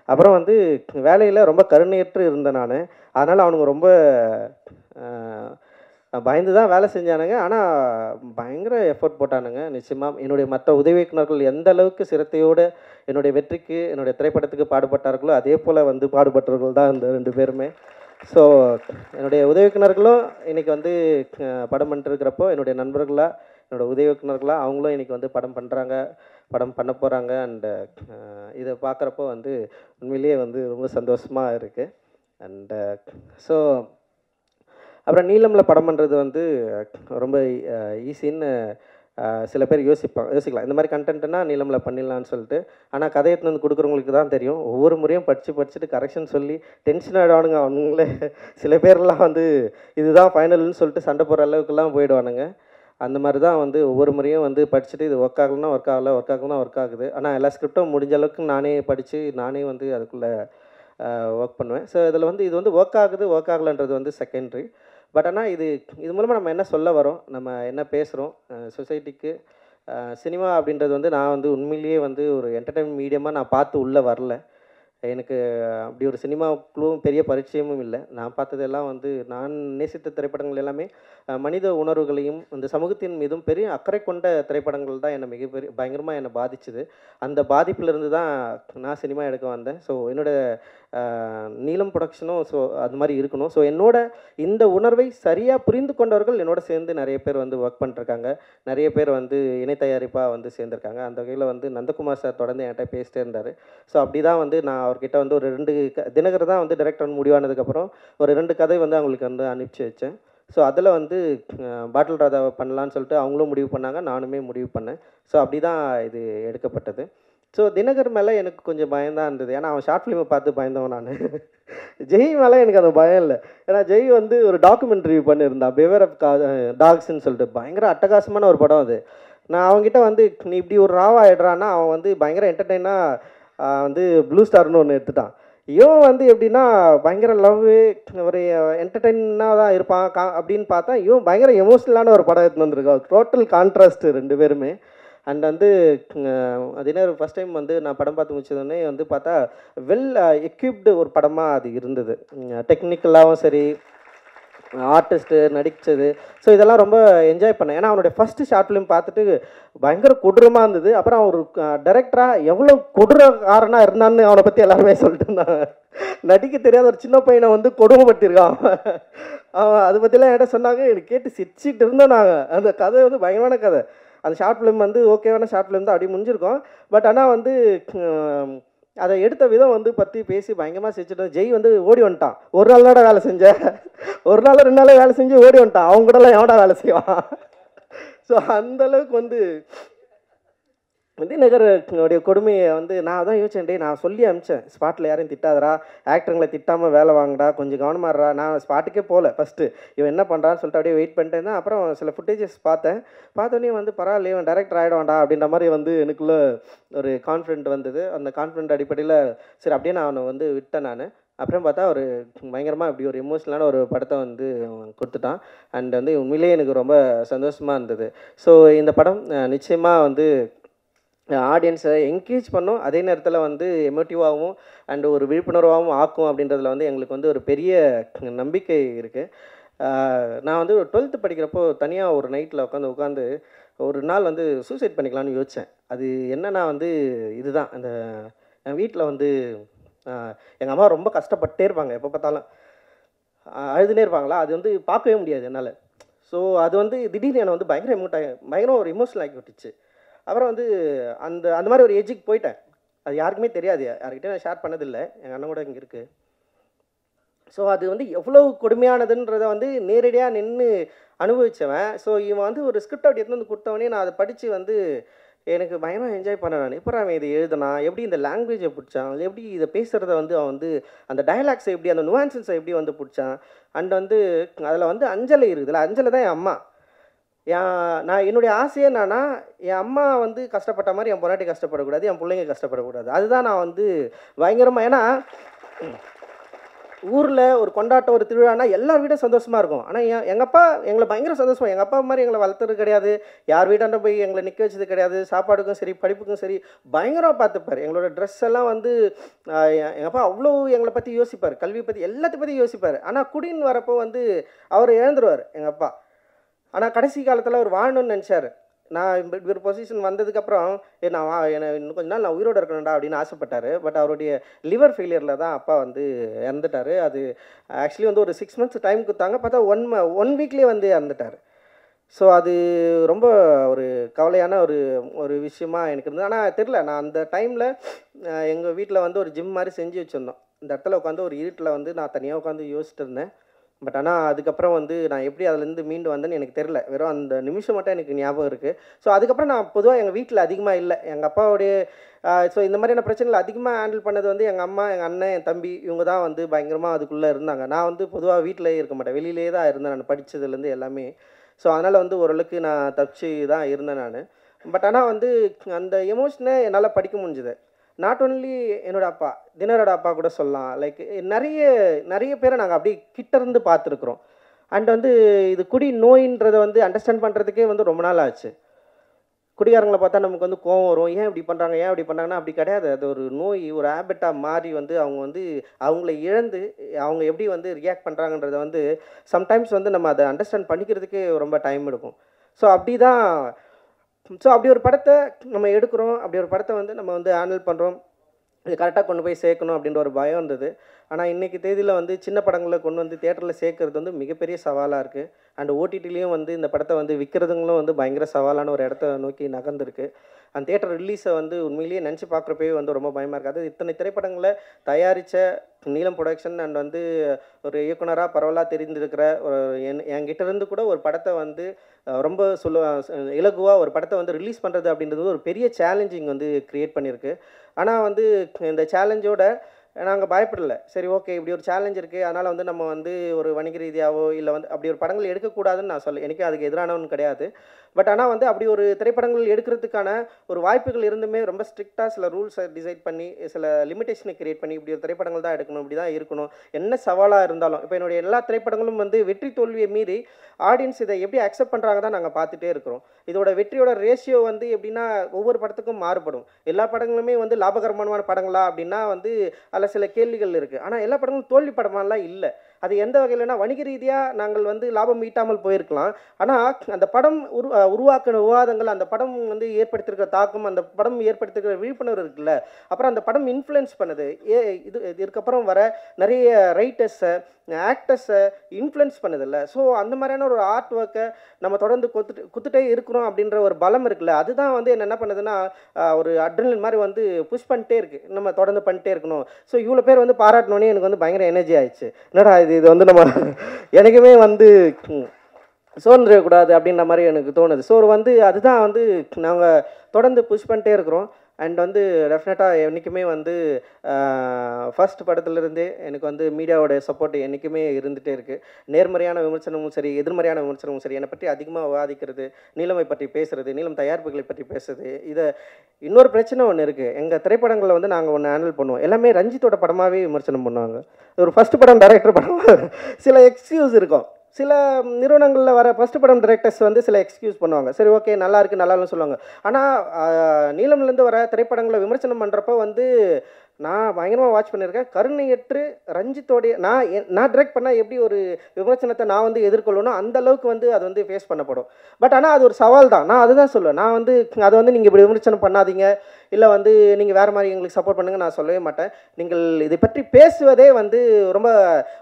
அப்புறம் வந்து வேலையில் ரொம்ப கருணையற்று இருந்தேன் நான். அதனால் அவனுங்க ரொம்ப பயந்து தான் வேலை செஞ்சானுங்க. ஆனால் பயங்கர எஃபர்ட் போட்டானுங்க. நிச்சயமாக என்னுடைய மற்ற உதவி இயக்குனர்கள் எந்த அளவுக்கு சிரத்தையோடு என்னுடைய வெற்றிக்கு, என்னுடைய திரைப்படத்துக்கு பாடுபட்டார்களோ அதே போல் வந்து பாடுபட்டவர்கள் தான் இந்த 2 பேருமே. ஸோ என்னுடைய உதவி இயக்குனர்களும் இன்றைக்கி வந்து படம் பண்ணிட்டுருக்கிறப்போ என்னுடைய நண்பர்களாக, என்னோடய உதவி இயக்குனர்களாக அவங்களும் இன்றைக்கி வந்து படம் பண்ணுறாங்க, படம் பண்ண போகிறாங்க. அண்டு இதை பார்க்குறப்போ வந்து உண்மையிலேயே வந்து ரொம்ப சந்தோஷமாக இருக்குது. அண்டு ஸோ அப்புறம் நீலமில் படம் பண்ணுறது வந்து ரொம்ப ஈஸின்னு சில பேர் யோசிக்கலாம். இந்த மாதிரி கண்டென்ட்னா நீலமில் பண்ணிடலான்னு சொல்லிட்டு. ஆனால் கதை எடுத்துன்னு வந்து கொடுக்குறவங்களுக்கு தான் தெரியும். ஒவ்வொரு முறையும் படிச்சுட்டு கரெக்ஷன் சொல்லி டென்ஷன் ஆகிடுவானுங்க அவங்களே. சில பேர்லாம் வந்து இதுதான் ஃபைனல்னு சொல்லிட்டு சண்டை போடுற அளவுக்குலாம் போயிடுவானுங்க. அந்த மாதிரி தான் வந்து ஒவ்வொரு முறையும் வந்து படிச்சுட்டு இது ஒர்க் ஆகலைன்னா ஒர்க் ஆகலை, ஒர்க் ஆகுனா ஒர்க் ஆகுது. ஆனால் எல்லா ஸ்கிரிப்டும் முடிஞ்ச அளவுக்கு நானே படித்து நானே வந்து அதுக்குள்ளே ஒர்க் பண்ணுவேன். ஸோ இதில் வந்து இது வந்து ஒர்க் ஆகலைன்றது வந்து செகண்ட்ரி. பட் ஆனால் இது மூலமாக நம்ம என்ன சொல்ல வரோம், நம்ம என்ன பேசுகிறோம் சொசைட்டிக்கு, சினிமா அப்படின்றது வந்து நான் வந்து உண்மையிலேயே வந்து ஒரு என்டர்டெயின்மெண்ட் மீடியமாக நான் பார்த்து உள்ளே வரல. எனக்கு அப்படி ஒரு சினிமாவுக்குள்ளும் பெரிய பரிச்சயமும் இல்லை. நான் பார்த்ததெல்லாம் வந்து நான் நேசித்த திரைப்படங்கள் எல்லாமே மனித உணர்வுகளையும் இந்த சமூகத்தின் மீதும் பெரிய அக்கறை கொண்ட திரைப்படங்கள் தான் என்னை பயங்கரமாக என்னை பாதிச்சுது. அந்த பாதிப்பிலிருந்து தான் நான் சினிமா எடுக்க வந்தேன். ஸோ என்னோடய நீலம் ப்ரொடக்ஷனும் ஸோ அது மாதிரி இருக்கணும். ஸோ என்னோட இந்த உணர்வை சரியாக புரிந்து கொண்டவர்கள் என்னோட சேர்ந்து நிறைய பேர் வந்து ஒர்க் பண்ணிருக்காங்க, நிறைய பேர் வந்து இணை தயாரிப்பாக வந்து சேர்ந்துருக்காங்க. அந்த வகையில் வந்து நந்தகுமார் சார் தொடர்ந்து என்கிட்ட பேசிட்டே இருந்தார். ஸோ அப்படி தான் வந்து நான் அவர்கிட்ட வந்து ஒரு 2 தினகர் தான் வந்து டைரக்டர் முடிவானதுக்கப்புறம் ஒரு 2 கதை வந்து அவங்களுக்கு வந்து அனுப்பிச்சி வச்சேன். ஸோ அதில் வந்து பாட்டில் ராதாவை பண்ணலான்னு சொல்லிட்டு அவங்களும் முடிவு பண்ணாங்க, நானுமே முடிவு பண்ணேன். ஸோ அப்படி தான் இது எடுக்கப்பட்டது. ஸோ தினகர் மேலே எனக்கு கொஞ்சம் பயம்தான் இருந்தது. ஏன்னா அவன் ஷார்ட் ஃபிலிமை பார்த்து பயந்தவன் நான். ஜெய் மேலே எனக்கு அந்த பயம் இல்லை. ஏன்னா ஜெய் வந்து ஒரு டாக்குமெண்ட்ரி பண்ணியிருந்தான், பிவேர் ஆஃப் டாக்ஸ்ன்னு சொல்லிட்டு. பயங்கர அட்டகாசமான ஒரு படம் அது. நான் அவங்ககிட்ட வந்து நீ இப்படி ஒரு ராவா ஆகிடுறான்னா அவன் வந்து பயங்கர என்டர்டெயினாக வந்து ப்ளூ ஸ்டார்னு ஒன்று எடுத்துட்டான். இவன் வந்து எப்படின்னா பயங்கர லவ்வு ஒரு என்டர்டெயினாக தான் இருப்பான் அப்படின்னு பார்த்தா இவன் பயங்கர எமோஷ்னலான ஒரு படம் எடுத்துன்னு வந்திருக்கான். டோட்டல் கான்ட்ராஸ்ட் 2 பேருமே. அண்ட் வந்து அதே ஃபஸ்ட் டைம் வந்து நான் படம் பார்த்து முடிச்சதுன்னே வந்து பார்த்தா வெல் எக்யூப்டு ஒரு படமாக அது இருந்தது. டெக்னிக்கலாகவும் சரி, ஆர்டிஸ்ட்டு நடித்தது, ஸோ இதெல்லாம் ரொம்ப என்ஜாய் பண்ணேன். ஏன்னா அவனுடைய ஃபஸ்ட்டு ஷார்ட் ஃபிலிம் பார்த்துட்டு பயங்கர கொடூரமாக இருந்தது. அப்புறம் அவர் டைரக்டராக எவ்வளோ கொடூரக்காரனாக இருந்தான்னு அவனை பற்றி எல்லாருமே சொல்லிட்டு இருந்தாங்க. நடிக்க தெரியாத ஒரு சின்ன பையனை வந்து கொடுமைப்படுத்தியிருக்கான் அவன். அதை பற்றிலாம் என்கிட்ட சொன்னாங்க. எனக்கு கேட்டு சிரிச்சிட்டு இருந்தோம் நாங்கள். அந்த கதை வந்து பயங்கரமான கதை. அந்த ஷார்ட் ஃபிலிம் வந்து ஓகேவான ஷார்ட் ஃபிலிம் தான், அப்படி முடிஞ்சிருக்கோம். பட் ஆனால் வந்து அதை எடுத்த விதம் வந்து பற்றி பேசி பயங்கரமாக சிரிச்சிட்டோம். ஜெய் வந்து ஓடி வந்துட்டான். ஒரு நாள் தான் வேலை செஞ்சேன், ஒரு நாள் 2 நாள் வேலை செஞ்சு ஓடி வந்துட்டான். அவங்க கூடலாம் எவன்டா வேலை செய்வான். ஸோ அந்தளவுக்கு வந்து தினகருடைய கொடுமையை வந்து நான் தான் யோசிச்சேன். நான் சொல்லி அனுப்பிச்சேன், ஸ்பாட்டில் யாரையும் திட்டாதரா, ஆக்டருங்களை திட்டாமல் வேலை வாங்கடா, கொஞ்சம் கவனமாகறா. நான் ஸ்பாட்டுக்கே போகல ஃபஸ்ட்டு, இவன் என்ன பண்ணுறான்னு சொல்லிட்டு அப்படியே வெயிட் பண்ணிட்டேன் தான். அப்புறம் சில ஃபுட்டேஜஸ் பார்த்தோன்னே வந்து பரவாயில்ல இவன் டைரக்டர் ஆகிடுவான்டா அப்படின்ற மாதிரி வந்து எனக்குள்ளே ஒரு கான்ஃபிடென்ட் வந்தது. அந்த கான்ஃபிடென்ட் அடிப்படையில் சரி அப்படியே நான் அவனை வந்து விட்டேன் நான். அப்புறம் பார்த்தா ஒரு பயங்கரமாக இப்படி ஒரு எமோஷ்னலான ஒரு படத்தை வந்து கொடுத்துட்டான். அண்ட் வந்து உண்மையிலேயே எனக்கு ரொம்ப சந்தோஷமாக இருந்தது. ஸோ இந்த படம் நிச்சயமாக வந்து ஆடியன்ஸை என்கரேஜ் பண்ணும், அதே நேரத்தில் வந்து எமோட்டிவாகவும் அண்ட் ஒரு விழிப்புணர்வாகவும் ஆக்கும் அப்படின்றதுல வந்து எங்களுக்கு வந்து ஒரு பெரிய நம்பிக்கை இருக்குது. நான் வந்து 12th படிக்கிறப்போ தனியாக ஒரு நைட்டில் உட்காந்து ஒரு நாள் வந்து சூசைட் பண்ணிக்கலான்னு யோசித்தேன். அது என்னன்னா வந்து இதுதான், அந்த என் வீட்டில் வந்து எங்கள் அம்மா ரொம்ப கஷ்டப்பட்டே இருப்பாங்க, எப்போ பார்த்தாலும் அழுதுனே இருப்பாங்களா, அது வந்து பார்க்கவே முடியாது என்னால். ஸோ அது வந்து திடீர்னு என்னை வந்து பயங்கர ஒரு எமோஷனல் ஆக்கி விட்டுச்சு. அப்புறம் வந்து அந்த மாதிரி ஒரு ஏஜுக்கு போயிட்டேன். அது யாருக்குமே தெரியாது, யார்கிட்ட நான் ஷேர் பண்ணதில்லை, எங்கள் அண்ணன் கூட இங்கே இருக்குது. ஸோ அது வந்து எவ்வளோ கொடுமையானதுன்றதை வந்து நேரடியாக நின்று அனுபவித்தவன். ஸோ இவன் வந்து ஒரு ஸ்கிரிப்ட் அப்படி எடுத்து வந்து கொடுத்தவனே நான் அதை படித்து வந்து எனக்கு பயங்கரமாக என்ஜாய் பண்ணேன் நான். எப்போ அவன் இதை எழுதுனா, எப்படி இந்த லாங்குவேஜை பிடிச்சான், எப்படி இதை பேசுகிறத வந்து அவன் வந்து அந்த டயலாக்ஸை எப்படி அந்த நுவான்சன்ஸை எப்படி வந்து பிடிச்சான். அண்ட் வந்து அதில் வந்து அஞ்சலை இருக்குதுல்ல, அஞ்சலை தான் என் அம்மா. நான் என்னுடைய ஆசையே என்னன்னா, என் அம்மா வந்து கஷ்டப்பட்ட மாதிரி என் பொண்டாட்டி கஷ்டப்படக்கூடாது, என் பிள்ளைங்க கஷ்டப்படக்கூடாது. அதுதான் நான் வந்து பயங்கரமாக, ஏன்னா ஊரில் ஒரு கொண்டாட்டம் ஒரு திருவிழானா எல்லார் வீடும் சந்தோஷமாக இருக்கும். ஆனால் எங்கள் அப்பா எங்களை பயங்கர சந்தோஷமாக, எங்கள் அப்பா மாதிரி எங்களை வளர்த்துறது கிடையாது, யார் வீட்டாண்ட போய் எங்களை நிற்க வச்சது கிடையாது, சாப்பாடுக்கும் சரி படிப்புக்கும் சரி பயங்கரமாக பார்த்துப்பார். எங்களோட ட்ரெஸ் எல்லாம் வந்து எங்கள் அப்பா அவ்வளோ எங்களை பற்றி யோசிப்பார், கல்வியை பற்றி எல்லாத்தையும் பற்றி யோசிப்பார். ஆனால் குடின்னு வரப்போ வந்து அவர் இழந்துருவார் எங்கள் அப்பா. ஆனால் கடைசி காலத்தில் அவர் வாழணும்னு நினச்சார். நான் ஒரு பொசிஷன் வந்ததுக்கப்புறம் இன்னும் கொஞ்ச நாள் நான் உயிரோடு இருக்கணும்டா அப்படின்னு ஆசைப்பட்டார். பட் அவருடைய லிவர் ஃபெயிலியரில் தான் அப்பா வந்து இறந்துட்டார். அது ஆக்சுவலி வந்து ஒரு 6 months டைம் கொடுத்தாங்க, பார்த்தா 1 வீக்லேயே வந்து இறந்துட்டார். ஸோ அது ரொம்ப ஒரு கவலையான ஒரு விஷயமா எனக்கு இருந்தது. ஆனால் தெரில, நான் அந்த டைமில் எங்கள் வீட்டில் வந்து ஒரு ஜிம் மாதிரி செஞ்சு வச்சுருந்தோம். இந்த இடத்துல உட்காந்து ஒரு இருட்டில் வந்து நான் தனியாக உட்காந்து யோசிச்சுட்டு இருந்தேன். பட் ஆனால் அதுக்கப்புறம் வந்து நான் எப்படி அதுலேருந்து மீண்டு வந்தேன்னு எனக்கு தெரில, வெறும் அந்த நிமிஷம் மட்டும் எனக்கு ஞாபகம் இருக்குது. ஸோ அதுக்கப்புறம் நான் பொதுவாக எங்கள் வீட்டில் அதிகமாக இல்லை, எங்கள் அப்பாவுடைய ஸோ இந்த மாதிரியான பிரச்சனைகள் அதிகமாக ஹேண்டில் பண்ணது வந்து எங்கள் அம்மா, எங்கள் அண்ணன், என் தம்பி, இவங்க தான் வந்து பயங்கரமாக அதுக்குள்ளே இருந்தாங்க. நான் வந்து பொதுவாக வீட்டிலே இருக்க மாட்டேன், வெளியிலே தான் இருந்தேன் நான் படித்ததுலேருந்து எல்லாமே. ஸோ அதனால் வந்து ஓரளவுக்கு நான் தப்பிச்சு தான் இருந்தேன் நான். பட் ஆனால் வந்து அந்த எமோஷனை என்னால் படிக்க முடிஞ்சுது. நாட் ஒன்லி என்னோடய அப்பா, தினரோட அப்பா கூட சொல்லலாம். லைக் நிறைய பேரை நாங்கள் அப்படியே கிட்டேருந்து பார்த்துருக்குறோம். அண்ட் வந்து இது குடி நோயின்றதை வந்து அண்டர்ஸ்டாண்ட் பண்ணுறதுக்கே வந்து ரொம்ப நாள் ஆச்சு. குடிகாரங்களை பார்த்தா நமக்கு வந்து கோவம் வரும், ஏன் இப்படி பண்ணுறாங்கன்னா அப்படி கிடையாது. அது ஒரு நோய், ஒரு ஹேபிட்டாக மாறி வந்து அவங்க வந்து அவங்கள இழந்து அவங்க எப்படி வந்து ரியாக்ட் பண்ணுறாங்கன்றதை வந்து சம்டைம்ஸ் வந்து நம்ம அதை அண்டர்ஸ்டாண்ட் பண்ணிக்கிறதுக்கே ரொம்ப டைம் எடுக்கும். ஸோ அப்படி ஒரு படத்தை நம்ம எடுக்கிறோம், அப்படி ஒரு படத்தை வந்து நம்ம வந்து ஹேண்டில் பண்ணுறோம், இது கரெக்டாக கொண்டு போய் சேர்க்கணும் அப்படின்ற ஒரு பயம் இருந்தது. ஆனால் இன்றைக்கி தேதியில் வந்து சின்ன படங்களை கொண்டு வந்து தேட்டரில் சேர்க்கறது வந்து மிகப்பெரிய சவாலாக இருக்குது. அண்ட் ஓடிடிலையும் வந்து இந்த படத்தை வந்து விற்கிறதுங்களும் வந்து பயங்கர சவாலான ஒரு இடத்த நோக்கி நகர்ந்துருக்கு. அந்த தேட்டர் ரிலீஸை வந்து உண்மையிலேயே நினச்சி பார்க்குறப்பவே வந்து ரொம்ப பயமாக இருக்காது. இத்தனை திரைப்படங்களை தயாரித்த நீலம் ப்ரொடக்ஷன் அண்ட் வந்து ஒரு இயக்குனராக பரவலாக தெரிந்திருக்கிற என்கிட்ட இருந்து கூட ஒரு படத்தை வந்து ரொம்ப இலகுவாக ஒரு படத்தை வந்து ரிலீஸ் பண்ணுறது அப்படின்றது ஒரு பெரிய சேலஞ்சிங் வந்து க்ரியேட் பண்ணியிருக்கு. ஆனால் வந்து இந்த சேலஞ்சோட நாங்கள் பயப்படலை. சரி, ஓகே, இப்படி ஒரு சேலஞ்ச் இருக்குது, அதனால் வந்து நம்ம வந்து ஒரு வணிக ரீதியாகவோ இல்லை வந்து அப்படி ஒரு படங்கள் எடுக்கக்கூடாதுன்னு நான் சொல்ல, எனக்கு அதுக்கு எதிரானவன் கிடையாது. பட் ஆனால் வந்து அப்படி ஒரு திரைப்படங்கள் எடுக்கிறதுக்கான ஒரு வாய்ப்புகள் இருந்துமே ரொம்ப ஸ்ட்ரிக்டாக சில ரூல்ஸை டிசைட் பண்ணி சில லிமிடேஷனை கிரியேட் பண்ணி இப்படி ஒரு திரைப்படங்கள் தான் எடுக்கணும், இப்படி தான் இருக்கணும், என்ன சவாலாக இருந்தாலும். இப்போ என்னுடைய எல்லா திரைப்படங்களும் வந்து வெற்றி தோல்வியை மீறி ஆடியன்ஸ் இதை எப்படி அக்செப்ட் பண்ணுறாங்க தான் நாங்கள் பார்த்துட்டே இருக்கிறோம். இதோட வெற்றியோட ரேஷியோ வந்து எப்படின்னா ஒவ்வொரு படத்துக்கும் மாறுபடும். எல்லா படங்களுமே வந்து லாபகரமான படங்களா அப்படின்னா வந்து அதில் சில கேள்விகள் இருக்குது. ஆனால் எல்லா படங்களும் தோல்வி படமாலாம் இல்லை. அது எந்த வகையிலனா வணிக ரீதியாக நாங்கள் வந்து லாபம் ஈட்டாமல் போயிருக்கலாம். ஆனால் அந்த படம் உருவாக்கின விவாதங்கள், அந்த படம் வந்து ஏற்படுத்தியிருக்கிற தாக்கம், அந்த படம் ஏற்படுத்திருக்கிற விழிப்புணர்வு இருக்குல்ல, அப்புறம் அந்த படம் இன்ஃப்ளூயன்ஸ் பண்ணுது. இதுக்கப்புறம் வர நிறைய ரைட்டர்ஸை, ஆக்டர்ஸை இன்ஃப்ளூயன்ஸ் பண்ணுதில்ல. ஸோ அந்த மாதிரியான ஒரு ஆர்ட் ஒர்க்கை நம்ம தொடர்ந்து குத்துட்டே இருக்கிறோம் அப்படின்ற ஒரு பலம் இருக்குல்ல, அதுதான் வந்து என்ன பண்ணுதுன்னா ஒரு அட்ரினலின் மாதிரி வந்து புஷ் பண்ணிட்டே இருக்குது, நம்ம தொடர்ந்து பண்ணிட்டே இருக்கணும். ஸோ இவ்வளோ பேர் வந்து பாராட்டினோன்னே எனக்கு வந்து பயங்கர எனர்ஜி ஆயிடுச்சு. என்னடா இது வந்து நம்ம எனக்குமே வந்து சோர்ந்துடக்கூடாது அப்படின்ற மாதிரி எனக்கு தோணுது. ஸோ வந்து அதுதான் வந்து நாங்கள் தொடர்ந்து புஷ் பண்ணிட்டே இருக்கிறோம். அண்ட் வந்து டெஃபினட்டாக என்றைக்குமே வந்து ஃபர்ஸ்ட் படத்துலேருந்தே எனக்கு வந்து மீடியாவோட சப்போர்ட் என்றைக்குமே இருந்துகிட்டே இருக்குது. நேர்மறையான விமர்சனமும் சரி, எதிர்மறையான விமர்சனமும் சரி, என்னை பற்றி அதிகமாக விவாதிக்கிறது, நீலமை பற்றி பேசுகிறது, நீலம் தயாரிப்புகளை பற்றி பேசுறது. இதை இன்னொரு பிரச்சனை ஒன்று இருக்குது. எங்கள் திரைப்படங்களில் வந்து நாங்கள் ஒன்று ஹேண்டில் பண்ணுவோம், எல்லாமே ரஞ்சித்தோட படமாகவே விமர்சனம் பண்ணுவாங்க. ஒரு ஃபஸ்ட்டு படம் டைரக்டர் படம் சில எக்ஸ்கியூஸ் இருக்கும். சில நிறுவனங்களில் வர ஃபஸ்ட்டு படம் டைரக்டர்ஸ் வந்து சில எக்ஸ்கியூஸ் பண்ணுவாங்க. சரி, ஓகே, நல்லா இருக்குது, நல்லான்னு சொல்லுவாங்க. ஆனால் நீலம்லேருந்து வர திரைப்படங்களை விமர்சனம் பண்ணுறப்போ வந்து நான் பயங்கரமாக வாட்ச் பண்ணியிருக்கேன். கருணையற்று ரஞ்சித்தோடைய நான் டைரக்ட் பண்ணால் எப்படி ஒரு விமர்சனத்தை நான் வந்து எதிர்கொள்ளணும், அந்த அளவுக்கு வந்து அது வந்து ஃபேஸ் பண்ணப்படும். பட் ஆனால் அது ஒரு சவால் தான். நான் அதுதான் சொல்லுவேன். நான் வந்து அதை வந்து நீங்கள் இப்படி விமர்சனம் பண்ணாதீங்க, இல்லை வந்து நீங்கள் வேறு மாதிரி எங்களுக்கு சப்போர்ட் பண்ணுங்க நான் சொல்லவே மாட்டேன். நீங்கள் இதை பற்றி பேசுவதே வந்து ரொம்ப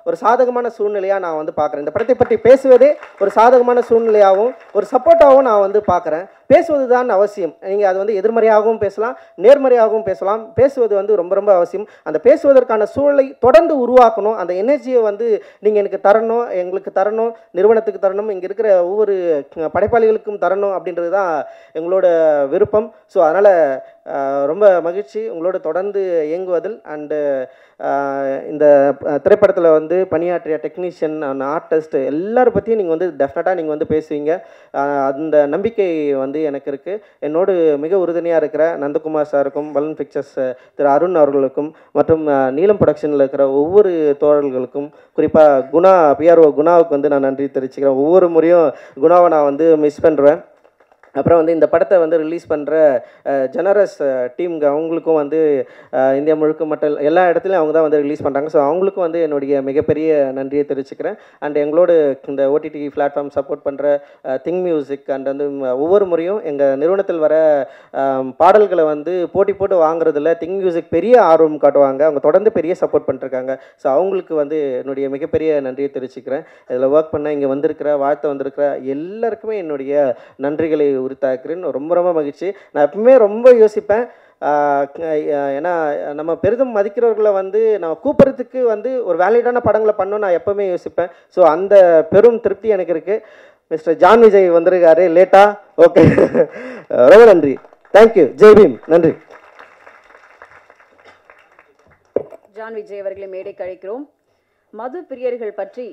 ஒரு சாதகமான சூழ்நிலையாக நான் வந்து பார்க்குறேன். இந்த படத்தை பற்றி பேசுவதே ஒரு சாதகமான சூழ்நிலையாகவும் ஒரு சப்போர்ட்டாகவும் நான் வந்து பார்க்குறேன். பேசுவது தான் அவசியம். நீங்கள் அது வந்து எதிர்மறையாகவும் பேசலாம், நேர்மறையாகவும் பேசலாம். பேசுவது வந்து ரொம்ப ரொம்ப அவசியம். அந்த பேசுவதற்கான சூழலை தொடர்ந்து உருவாக்கணும். அந்த எனர்ஜியை வந்து நீங்கள் எனக்கு தரணும், எங்களுக்கு தரணும், நிறுவனத்துக்கு தரணும், இங்கே இருக்கிற ஒவ்வொரு படைப்பாளிகளுக்கும் தரணும் அப்படின்றது தான் எங்களோட விருப்பம். ஸோ அதனால் ரொம்ப மகிழ்ச்சி உங்களோட தொடர்ந்து இயங்குவதில். அண்டு இந்த திரைப்படத்தில் வந்து பணியாற்றிய டெக்னீஷியன், ஆர்டிஸ்ட் எல்லாரும் பற்றியும் நீங்கள் வந்து டெஃபினட்டாக நீங்கள் வந்து பேசுவீங்க. அந்த நம்பிக்கை வந்து எனக்கு இருக்குது. என்னோடு மிக உறுதுணையாக இருக்கிற நந்தகுமார் சாருக்கும், பலூன் பிக்சர்ஸ் திரு அருண் அவர்களுக்கும், மற்றும் நீலம் ப்ரொடக்ஷனில் இருக்கிற ஒவ்வொரு தோழர்களுக்கும், குறிப்பாக குணா, பிஆர்ஓ குணாவுக்கு வந்து நான் நன்றி தெரிவிச்சுக்கிறேன். ஒவ்வொரு முறையும் குணாவை நான் வந்து மிஸ் பண்ணுறேன். அப்புறம் வந்து இந்த படத்தை வந்து ரிலீஸ் பண்ணுற ஜெனரஸ் டீமுங்க, அவங்களுக்கும் வந்து இந்தியா முழுக்க மட்டும் எல்லா இடத்துலையும் அவங்க தான் வந்து ரிலீஸ் பண்ணுறாங்க. ஸோ அவங்களுக்கும் வந்து என்னுடைய மிகப்பெரிய நன்றியை தெரிவிச்சுக்கிறேன். அண்ட் எங்களோட இந்த ஓடிடி பிளாட்ஃபார்ம் சப்போர்ட் பண்ணுற திங் மியூசிக் அண்ட் வந்து ஒவ்வொரு முறையும் எங்கள் நிறுவனத்தில் வர பாடல்களை வந்து போட்டி போட்டு வாங்குறதுல திங் மியூசிக் பெரிய ஆர்வம் காட்டுவாங்க. அவங்க தொடர்ந்து பெரிய சப்போர்ட் பண்ணிருக்காங்க. ஸோ அவங்களுக்கு வந்து என்னுடைய மிகப்பெரிய நன்றியை தெரிவிச்சுக்கிறேன். இதில் ஒர்க் பண்ண இங்கே வந்திருக்கிற வாழ்த்து வந்திருக்கிற எல்லாருக்குமே என்னுடைய நன்றிகளை உரித்தாக்குறேன். ரொம்ப ரொம்ப மகிழ்ச்சி. நான் எப்பவுமே ரொம்ப யோசிப்பேன், ஏன்னா நம்ம பெரிதும் மதிக்கிறவர்களை வந்து நம்ம கூப்பிட்றதுக்கு வந்து ஒரு வேலிடான படங்களை பண்ணணும்னு நான் எப்போவுமே யோசிப்பேன். ஸோ அந்த பெரும் திருப்தி எனக்கு இருக்குது. மிஸ்டர் ஜான் விஜய் வந்திருக்காரு லேட்டா. ஓகே, ரொம்ப நன்றி. தேங்க்யூ. ஜெய் பீம். நன்றி. ஜான் விஜய் அவர்களை மேடை கழிக்கிறோம். மது பிரியர்கள் பற்றி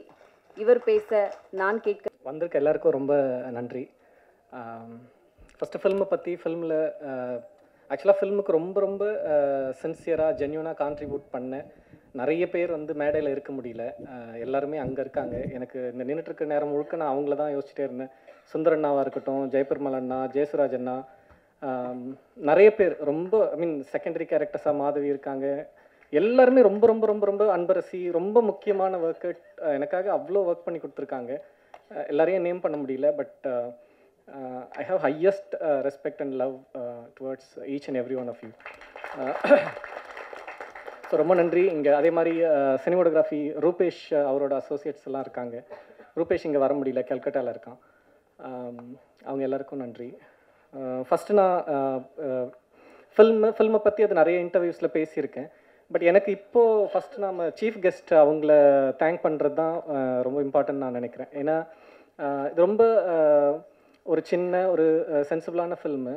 இவர் பேச நான் கேட்க வந்திருக்க எல்லாருக்கும் ரொம்ப நன்றி. ஃபஸ்ட்டு ஃபில்மை பற்றி, ஃபில்மில் ஆக்சுவலாக ஃபில்முக்கு ரொம்ப ரொம்ப சின்சியராக ஜென்யூனாக கான்ட்ரிபியூட் பண்ண நிறைய பேர் வந்து மேடையில் இருக்க முடியல. எல்லாருமே அங்கே இருக்காங்க. எனக்கு இந்த நின்றுட்டுருக்க நேரம் முழுக்க நான் அவங்கள தான் யோசிச்சுட்டே இருந்தேன். சுந்தரண்ணாவாக இருக்கட்டும், ஜெயபெருமாள் அண்ணா, ஜெயசுராஜ் அண்ணா, நிறைய பேர் ரொம்ப செகண்டரி கேரக்டர்ஸாக மாதவி இருக்காங்க. எல்லாருமே ரொம்ப ரொம்ப ரொம்ப ரொம்ப அன்பரசி, ரொம்ப முக்கியமான ஒர்க்கு எனக்காக அவ்வளோ ஒர்க் பண்ணி கொடுத்துருக்காங்க. எல்லாரையும் நேம் பண்ண முடியல. But I have highest respect and love towards each and every one of you. So ரொம்ப நன்றி. இங்கே அதே மாதிரி சினிமோட்டோகிராஃபி ரூபேஷ் அவரோட அசோசியேட்ஸ் எல்லாம் இருக்காங்க. ரூபேஷ் இங்கே வர முடியல, கல்கட்டாவில் இருக்கான். அவங்க எல்லாருக்கும் நன்றி. ஃபஸ்ட்டு நான் ஃபில்மை பற்றி அது நிறைய இன்டர்வியூஸில் பேசியிருக்கேன். பட் எனக்கு இப்போது ஃபஸ்ட்டு நம்ம சீஃப் கெஸ்ட் அவங்கள தேங்க் பண்ணுறது தான் ரொம்ப இம்பார்ட்டன்ட் நான் நினைக்கிறேன். ஏன்னா இது ரொம்ப ஒரு சின்ன ஒரு சென்சிபிளான ஃபில்மு.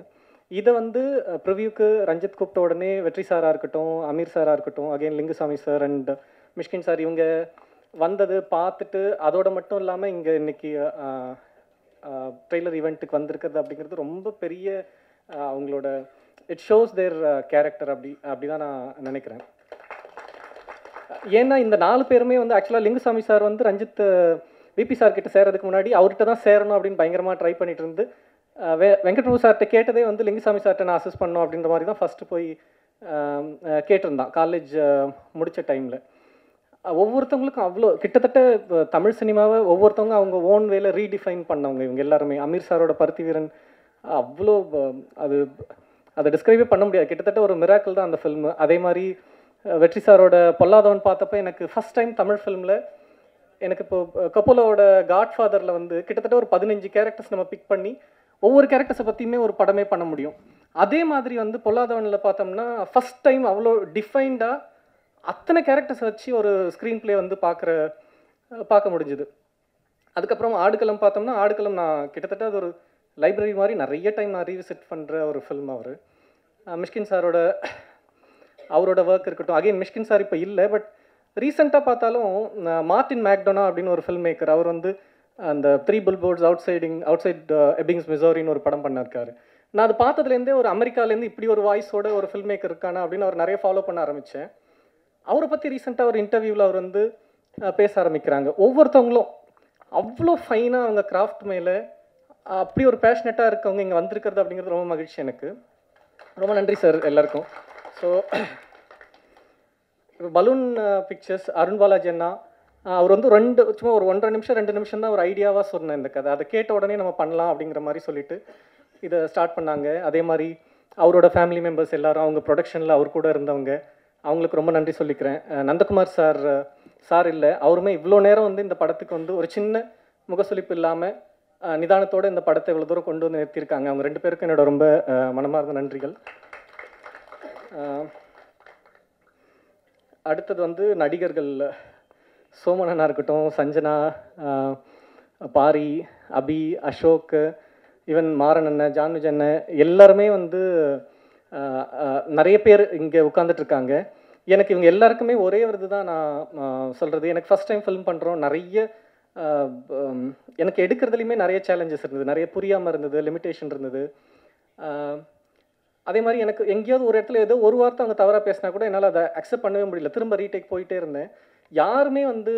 இதை வந்து ப்ரிவியூக்கு ரஞ்சித் கூப்பிட்ட உடனே வெற்றி சாராக இருக்கட்டும், அமீர் சாராக இருக்கட்டும், again Lingusamy sir and Mysskin sir, இவங்க வந்தது பார்த்துட்டு அதோடு மட்டும் இல்லாமல் இங்கே இன்றைக்கி ட்ரெய்லர் ஈவெண்ட்டுக்கு வந்திருக்கிறது அப்படிங்கிறது ரொம்ப பெரிய அவங்களோட இட் ஷோஸ் தேர் கேரக்டர் அப்படி தான் நான் நினைக்கிறேன். ஏன்னா இந்த 4 பேருமே வந்து ஆக்சுவலாக லிங்குசாமி சார் வந்து ரஞ்சித் விபி சார் கிட்ட சேர்றதுக்கு முன்னாடி அவர்கிட்ட தான் சேரணும் அப்படின்னு பயங்கரமாக ட்ரை பண்ணிட்டு இருந்து வெங்கட்பிரபு சார்கிட்ட கேட்டதே வந்து லிங்குசாமி சார்கிட்ட நான் அசஸ் பண்ணணும் அப்படின்ற மாதிரி தான் ஃபஸ்ட்டு போய் கேட்டிருந்தான் காலேஜ் முடித்த டைமில். ஒவ்வொருத்தவங்களுக்கும் அவ்வளோ கிட்டத்தட்ட தமிழ் சினிமாவை ஒவ்வொருத்தவங்க அவங்க ஓன் வேல ரீடிஃபைன் பண்ணவங்க இவங்க எல்லாருமே. அமீர் சாரோட பருத்தி வீரன் அவ்வளோ அதை டிஸ்கிரைபே பண்ண முடியாது. கிட்டத்தட்ட ஒரு மிராக்கிள் தான் அந்த ஃபில்மு. அதே மாதிரி வெற்றி சாரோட பொல்லாதவன் பார்த்தப்ப எனக்கு ஃபஸ்ட் டைம் தமிழ் ஃபில்மில் எனக்கு இப்போ கப்போலாவோட காட்ஃபாதரில் வந்து கிட்டத்தட்ட ஒரு 15 கேரக்டர்ஸ் நம்ம பிக் பண்ணி ஒவ்வொரு கேரக்டர்ஸை பற்றியுமே ஒரு படமே பண்ண முடியும். அதே மாதிரி வந்து பொல்லாதவனில் பார்த்தோம்னா ஃபஸ்ட் டைம் அவ்வளோ டிஃபைன்டாக அத்தனை கேரக்டர்ஸ் வச்சு ஒரு ஸ்க்ரீன் பிளே வந்து பார்க்க முடிஞ்சுது. அதுக்கப்புறம் ஆடுகளம் பார்த்தோம்னா ஆடுகளம் நான் கிட்டத்தட்ட அது ஒரு லைப்ரரி மாதிரி நிறைய டைம் நான் ரீவிசிட் பண்ணுற ஒரு ஃபில்ம். அவர் மிஷ்கின் சாரோட அவரோட ஒர்க் இருக்கட்டும். அகைன் மிஷ்கின் சார் இப்போ இல்லை, பட் ரீசெண்டாக பார்த்தாலும் மார்டின் மேக்டோனா அப்படின்னு ஒரு ஃபில்ம் மேக்கர், அவர் வந்து அந்த 3 பில்போர்ட்ஸ் அவுட்சைட் எபிங்ஸ் மிசோரின்னு ஒரு படம் பண்ணிருக்காரு. நான் அது பார்த்ததுலேருந்தே ஒரு அமெரிக்காலேருந்து இப்படி ஒரு வாய்ஸோட ஒரு ஃபில்ம் மேக்கர் இருக்கானா அப்படின்னு அவர் நிறைய ஃபாலோ பண்ண ஆரம்பித்தேன். அவரை பற்றி ரீசெண்டாக ஒரு இன்டர்வியூவில் அவர் வந்து பேச ஆரம்பிக்கிறாங்க. ஒவ்வொருத்தவங்களும் அவ்வளோ ஃபைனாக அவங்க கிராஃப்ட் மேலே அப்படி ஒரு பேஷனட்டாக இருக்கவங்க இங்கே வந்திருக்கிறது அப்படிங்கிறது ரொம்ப மகிழ்ச்சி எனக்கு. ரொம்ப நன்றி சார் எல்லாருக்கும். So balloon pictures Arun Balaji அண்ணா அவர் வந்து சும்மா ஒரு 1.5 நிமிஷம் 2 நிமிஷம் தான் ஒரு ஐடியாவாக சொன்னேன் இந்த கதை. அதை கேட்ட உடனே நம்ம பண்ணலாம் அப்படிங்கிற மாதிரி சொல்லிட்டு இதை ஸ்டார்ட் பண்ணாங்க. அதே மாதிரி அவரோட ஃபேமிலி மெம்பர்ஸ் எல்லாரும் அவங்க ப்ரொடக்ஷனில் அவர் கூட இருந்தவங்க, அவங்களுக்கு ரொம்ப நன்றி சொல்லிக்கிறேன். நந்தகுமார் சார் இல்லை, அவருமே இவ்வளோ நேரம் வந்து இந்த படத்துக்கு வந்து ஒரு சின்ன முகசுளிப்பு இல்லாமல் நிதானத்தோடு இந்த படத்தை இவ்வளோ தூரம் கொண்டு வந்து நிறுத்தியிருக்காங்க. அவங்க 2 பேருக்கும் என்னோட ரொம்ப மனமார்ந்த நன்றிகள். அடுத்தது வந்து நடிகர்கள் சோமனனா இருக்கட்டும், சஞ்சனா, பாரி, அபி, அசோக், ஈவன் மாறன் அண்ணன், ஜான்விஜ் அண்ணன் எல்லாருமே வந்து நிறைய பேர் இங்கே உட்காந்துட்ருக்காங்க. எனக்கு இவங்க எல்லாருக்குமே ஒரே ஒரு தான் நான் சொல்கிறது. எனக்கு ஃபஸ்ட் டைம் ஃபிலிம் பண்ணுறோம். நிறைய எனக்கு எடுக்கிறதுலையுமே நிறைய சேலஞ்சஸ் இருந்தது, நிறைய புரியாமல் இருந்தது, லிமிட்டேஷன் இருந்தது. அதே மாதிரி எனக்கு எங்கேயாவது ஒரு இடத்துல ஏதோ ஒரு வார்த்தை அவங்க தவறாக பேசினா கூட என்னால் அதை அக்செப்ட் பண்ணவே முடியல. திரும்ப ரீடேக் போயிட்டே இருந்தேன். யாருமே வந்து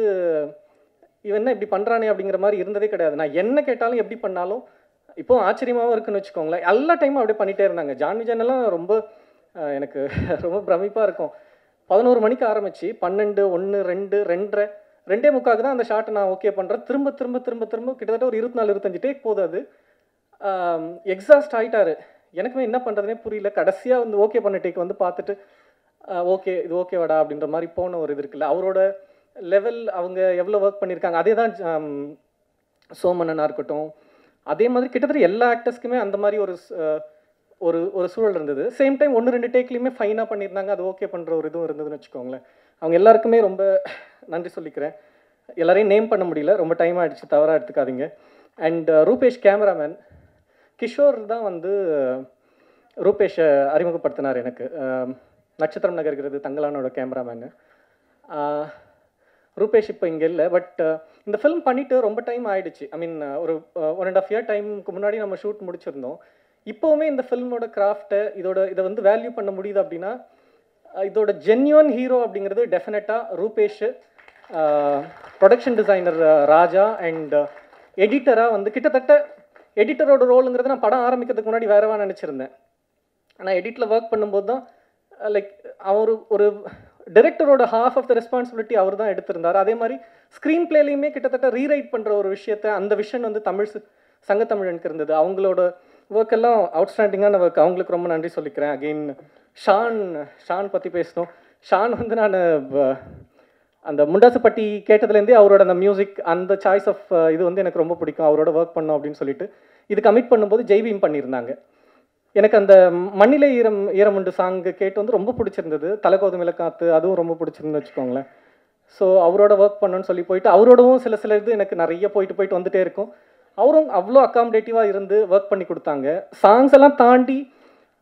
இவன் என்ன இப்படி பண்ணுறானே அப்படிங்கிற மாதிரி இருந்ததே கிடையாது. நான் என்ன கேட்டாலும் எப்படி பண்ணாலும் இப்போ ஆச்சரியமாகவும் இருக்குன்னு வச்சுக்கோங்களேன். எல்லா டைமும் அப்படியே பண்ணிகிட்டே இருந்தாங்க. ஜான்விஜனெல்லாம் ரொம்ப எனக்கு ரொம்ப பிரமிப்பாக இருக்கும். 11 மணிக்கு ஆரம்பித்து 12, 1, 2, 2:30, 2:45 தான் அந்த ஷாட்டை நான் ஓகே பண்ணுறேன். திரும்ப திரும்ப திரும்ப திரும்ப கிட்டத்தட்ட ஒரு 24-25 டேக் போகுது. அது எக்ஸாஸ்ட் ஆகிட்டாரு. எனக்குமே என்ன பண்ணுறதுனே புரியல. கடைசியாக வந்து ஓகே பண்ண டேக் வந்து பார்த்துட்டு ஓகே இது ஓகேவாடா அப்படின்ற மாதிரி போன ஒரு இது இருக்குல்ல, அவரோட லெவல் அவங்க எவ்வளோ ஒர்க் பண்ணியிருக்காங்க. அதே தான் சோமனனாக இருக்கட்டும். அதே மாதிரி கிட்டத்தட்ட எல்லா ஆக்டர்ஸ்க்குமே அந்த மாதிரி ஒரு ஒரு சூழல் இருந்தது. சேம் டைம் 1-2 டேக்லேயுமே ஃபைனாக பண்ணியிருந்தாங்க. அது ஓகே பண்ணுற ஒரு இதுவும் இருந்ததுன்னு வச்சுக்கோங்களேன். அவங்க எல்லாருக்குமே ரொம்ப நன்றி சொல்லிக்கிறேன். எல்லாரையும் நேம் பண்ண முடியல, ரொம்ப டைம் ஆகிடுச்சு, தவறாக எடுத்துக்காதீங்க. அண்ட் ரூபேஷ் கேமராமேன், கிஷோர் தான் வந்து ரூபேஷை அறிமுகப்படுத்தினார் எனக்கு. நட்சத்திரம் நகர்கிறது தங்கலானோட கேமராமேனு. ரூபேஷ் இப்போ இங்கே இல்லை. பட் இந்த ஃபிலிம் பண்ணிவிட்டு ரொம்ப டைம் ஆகிடுச்சு. ஐ மீன் ஒரு 1.5 இயர் டைமுக்கு முன்னாடி நம்ம ஷூட் முடிச்சிருந்தோம். இப்போவுமே இந்த ஃபில்மோட கிராஃப்ட்டை இதை வந்து வேல்யூ பண்ண முடியுது அப்படின்னா இதோட ஜென்யூன் ஹீரோ அப்படிங்கிறது டெஃபினட்டாக Rupesh, production designer Raja and எடிட்டராக வந்து கிட்டத்தட்ட எடிட்டரோட ரோலுங்கிறது நான் படம் ஆரம்பிக்கிறதுக்கு முன்னாடி வேறவா நினச்சிருந்தேன். ஆனால் எடிட்டில் ஒர்க் பண்ணும்போது தான் லைக் அவர் ஒரு டைரக்டரோட ஹாஃப் ஆஃப் த ரெஸ்பான்சிபிலிட்டி அவர் தான் எடுத்திருந்தார். அதே மாதிரி ஸ்க்ரீன் பிளேலையுமே கிட்டத்தட்ட ரீரைட் பண்ணுற ஒரு விஷயத்தை அந்த விஷன் வந்து சங்கத்தமிழனுக்கு இருந்தது. அவங்களோட ஒர்க் எல்லாம் அவுட்ஸ்டாண்டிங்கான ஒர்க். அவங்களுக்கு ரொம்ப நன்றி சொல்லிக்கிறேன். அகெயின் ஷான் பற்றி பேசணும். ஷான் வந்து நான் அந்த முண்டாசுப்பட்டி கேட்டதுலேருந்தே அவரோட அந்த மியூசிக், அந்த சாய்ஸ் ஆஃப் இது வந்து எனக்கு ரொம்ப பிடிக்கும். அவரோட ஒர்க் பண்ணோம் அப்படின்னு சொல்லிட்டு இது கமிட் பண்ணும்போது ஜெய்பீம் பண்ணியிருந்தாங்க. எனக்கு அந்த மண்ணிலே ஈரமுண்டு சாங்கு கேட்டு வந்து ரொம்ப பிடிச்சிருந்தது. தலைகோதுமில காத்து அதுவும் ரொம்ப பிடிச்சிருந்து வச்சுக்கோங்களேன். ஸோ அவரோட ஒர்க் பண்ணணும்னு சொல்லி போயிட்டு அவரோடவும் சில இது எனக்கு நிறைய போயிட்டு வந்துட்டே இருக்கும். அவரும் அவ்வளோ அக்காமடேட்டிவாக இருந்து ஒர்க் பண்ணி கொடுத்தாங்க. சாங்ஸ் எல்லாம் தாண்டி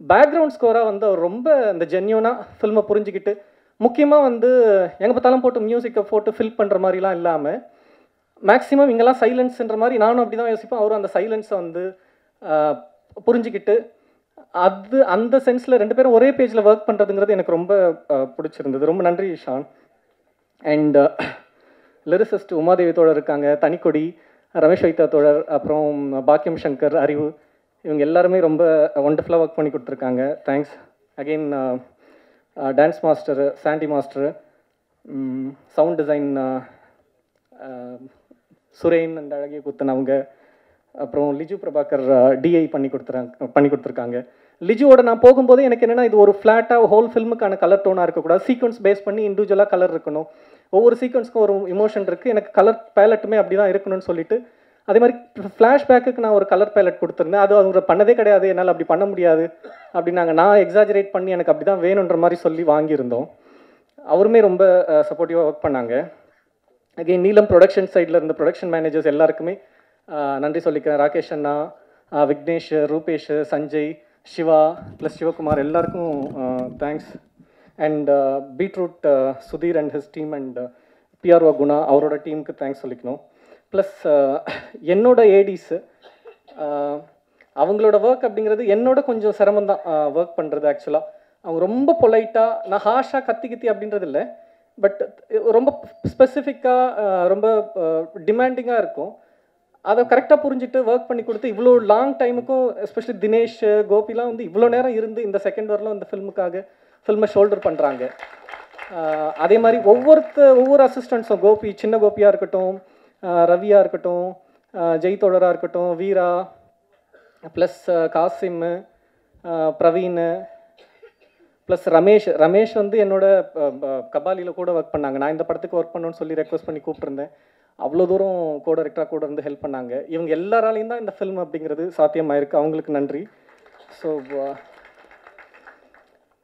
பேக்ரவுண்ட் ஸ்கோராக வந்து அவர் ரொம்ப அந்த ஜென்யூனாக ஃபில்மை புரிஞ்சுக்கிட்டு, முக்கியமாக வந்து எங்கே பார்த்தாலும் போட்டு மியூசிக்கை போட்டு ஃபில் பண்ணுற மாதிரிலாம் இல்லாமல் மேக்ஸிமம் இங்கெல்லாம் சைலன்ஸ்ன்ற மாதிரி நானும் அப்படி தான் யோசிப்பேன். அவரும் அந்த சைலன்ஸை வந்து புரிஞ்சுக்கிட்டு அந்த சென்ஸில் 2 பேரும் ஒரே பேஜில் ஒர்க் பண்ணுறதுங்கிறது எனக்கு ரொம்ப பிடிச்சிருந்தது. ரொம்ப நன்றி ஷான். அண்ட் லிரிசிஸ்ட் உமாதேவி தோழர் இருக்காங்க, தனிக்கொடி, ரமேஷ் வைத்தா தோழர், அப்புறம் பாக்கியம் சங்கர், அறிவு, இவங்க எல்லாருமே ரொம்ப ஒண்டர்ஃபுல்லாக ஒர்க் பண்ணி கொடுத்துருக்காங்க. Thanks again. Dance master Sandy master, sound design Suren and அழகிய குத்தன் அவங்க, அப்புறம் லிஜு பிரபாகர் டிஐ பண்ணி கொடுத்துருக்காங்க. லிஜுவோட நான் போகும்போது எனக்கு என்னென்னா இது ஒரு ஃப்ளாட்டாக ஹோல் ஃபில்முக்கான கலர் டோனாக இருக்கக்கூடாது. சீக்வன்ஸ் பேஸ் பண்ணி இண்டிவிஜுவலாக கலர் இருக்கணும். ஒவ்வொரு சீக்வன்ஸ்க்கும் ஒரு இமோஷன் இருக்குது. எனக்கு கலர் பேலட்டுமே அப்படி தான் இருக்கணும்னு சொல்லிட்டு அதே மாதிரி ஃப்ளாஷ்பேக்குக்கு நான் ஒரு கலர் பேலட் கொடுத்துருந்தேன். அது அவங்க பண்ணதே கிடையாது, என்னால் அப்படி பண்ண முடியாது அப்படின்னாங்க. நான் எக்ஸாஜரேட் பண்ணி எனக்கு அப்படி தான் வேணுன்ற மாதிரி சொல்லி வாங்கியிருந்தோம். அவருமே ரொம்ப சப்போர்ட்டிவாக ஒர்க் பண்ணாங்க. அகெயின் நீலம் ப்ரொடக்ஷன் சைடில் இருந்த ப்ரொடக்ஷன் மேனேஜர்ஸ் எல்லாருக்குமே நன்றி சொல்லிக்கிறேன். ராகேஷ் அண்ணா, விக்னேஷ், ரூபேஷ், சஞ்சய், சிவா ப்ளஸ் சிவகுமார் எல்லாருக்கும் thanks. And beetroot Sudheer and his team and PRO Guna அவரோட டீமுக்கு தேங்க்ஸ் சொல்லிக்கணும். ப்ளஸ் என்னோட ஏடிஸு அவங்களோட ஒர்க் அப்படிங்கிறது என்னோட கொஞ்சம் சிரமம் தான் ஒர்க் பண்ணுறது. ஆக்சுவலாக அவங்க ரொம்ப பொலைட்டாக, நான் ஹாஷாக கத்தி அப்படின்றது இல்லை, பட் ரொம்ப ஸ்பெசிஃபிக்காக ரொம்ப டிமாண்டிங்காக இருக்கும். அதை கரெக்டாக புரிஞ்சுட்டு ஒர்க் பண்ணி கொடுத்து இவ்வளோ லாங் டைமுக்கும், எஸ்பெஷலி தினேஷ், கோபிலாம் வந்து இவ்வளோ நேரம் இருந்து இந்த செகண்ட் வரலாம் இந்த ஃபில்மை ஷோல்டர் பண்ணுறாங்க. அதே மாதிரி ஒவ்வொரு அசிஸ்டண்ட்ஸும், கோபி, சின்ன கோபியாக இருக்கட்டும், ரவியாக இருக்கட்டும், ஜெய்தோழராக இருக்கட்டும், வீரா ப்ளஸ் காசிம், பிரவீன் ப்ளஸ் ரமேஷ் வந்து என்னோட கபாலியில் கூட ஒர்க் பண்ணாங்க. நான் இந்த படத்துக்கு ஒர்க் பண்ணணும்னு சொல்லி ரெக்வஸ்ட் பண்ணி கூப்பிட்டுருந்தேன். அவ்வளோ தூரம் டைரக்டராக கூட இருந்து ஹெல்ப் பண்ணாங்க. இவங்க எல்லாராலையும் தான் இந்த ஃபில்ம் அப்படிங்கிறது சாத்தியமாயிருக்கு. அவங்களுக்கு நன்றி. ஸோ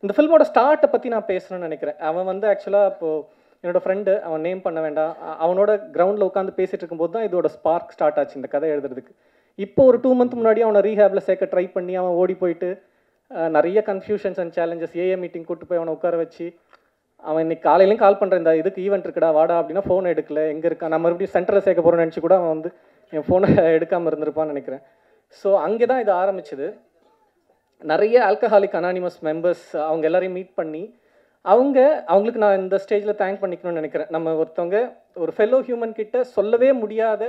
இந்த ஃபில்மோட ஸ்டார்ட்டை பற்றி நான் பேசணும்னு நினைக்கிறேன். அவன் வந்து ஆக்சுவலாக இப்போது என்னோடய ஃப்ரெண்டு, அவன் நேம் பண்ண வேண்டாம், அவனோட கிரவுண்டில் உட்காந்து பேசிகிட்டு இருக்கும்போது தான் இதோட ஸ்பார்க் ஸ்டார்ட் ஆச்சு இந்த கதை எழுதுறதுக்கு. இப்போ ஒரு 2 months முன்னாடி அவனை ரீஹேபில் சேர்க்க ட்ரை பண்ணி அவன் ஓடி போயிட்டு நிறைய confusions and challenges, AA meeting கூப்பிட்டு போய் அவனை உட்கார வச்சு, அவன் இன்னைக்கு காலையிலையும் கால் பண்ணுறேன், இந்த இதுக்கு ஈவெண்ட் இருக்குடா வாடா அப்படின்னா ஃபோன் எடுக்கல, எங்கே இருக்கான், நான் மறுபடியும் சென்டரில் சேர்க்க போகிறேன்னு நினச்சி கூட அவன் வந்து என் ஃபோனை எடுக்காமல் இருந்திருப்பான்னு நினைக்கிறேன். ஸோ அங்கே தான் இது ஆரம்பிச்சுது. நிறைய ஆல்கஹாலிக் அனானிமஸ் மெம்பர்ஸ் அவங்க எல்லாரையும் மீட் பண்ணி அவங்களுக்கு நான் இந்த ஸ்டேஜில் தேங்க் பண்ணிக்கணும்னு நினைக்கிறேன். நம்ம ஒருத்தவங்க ஒரு ஃபெல்லோ ஹியூமன் கிட்ட சொல்லவே முடியாத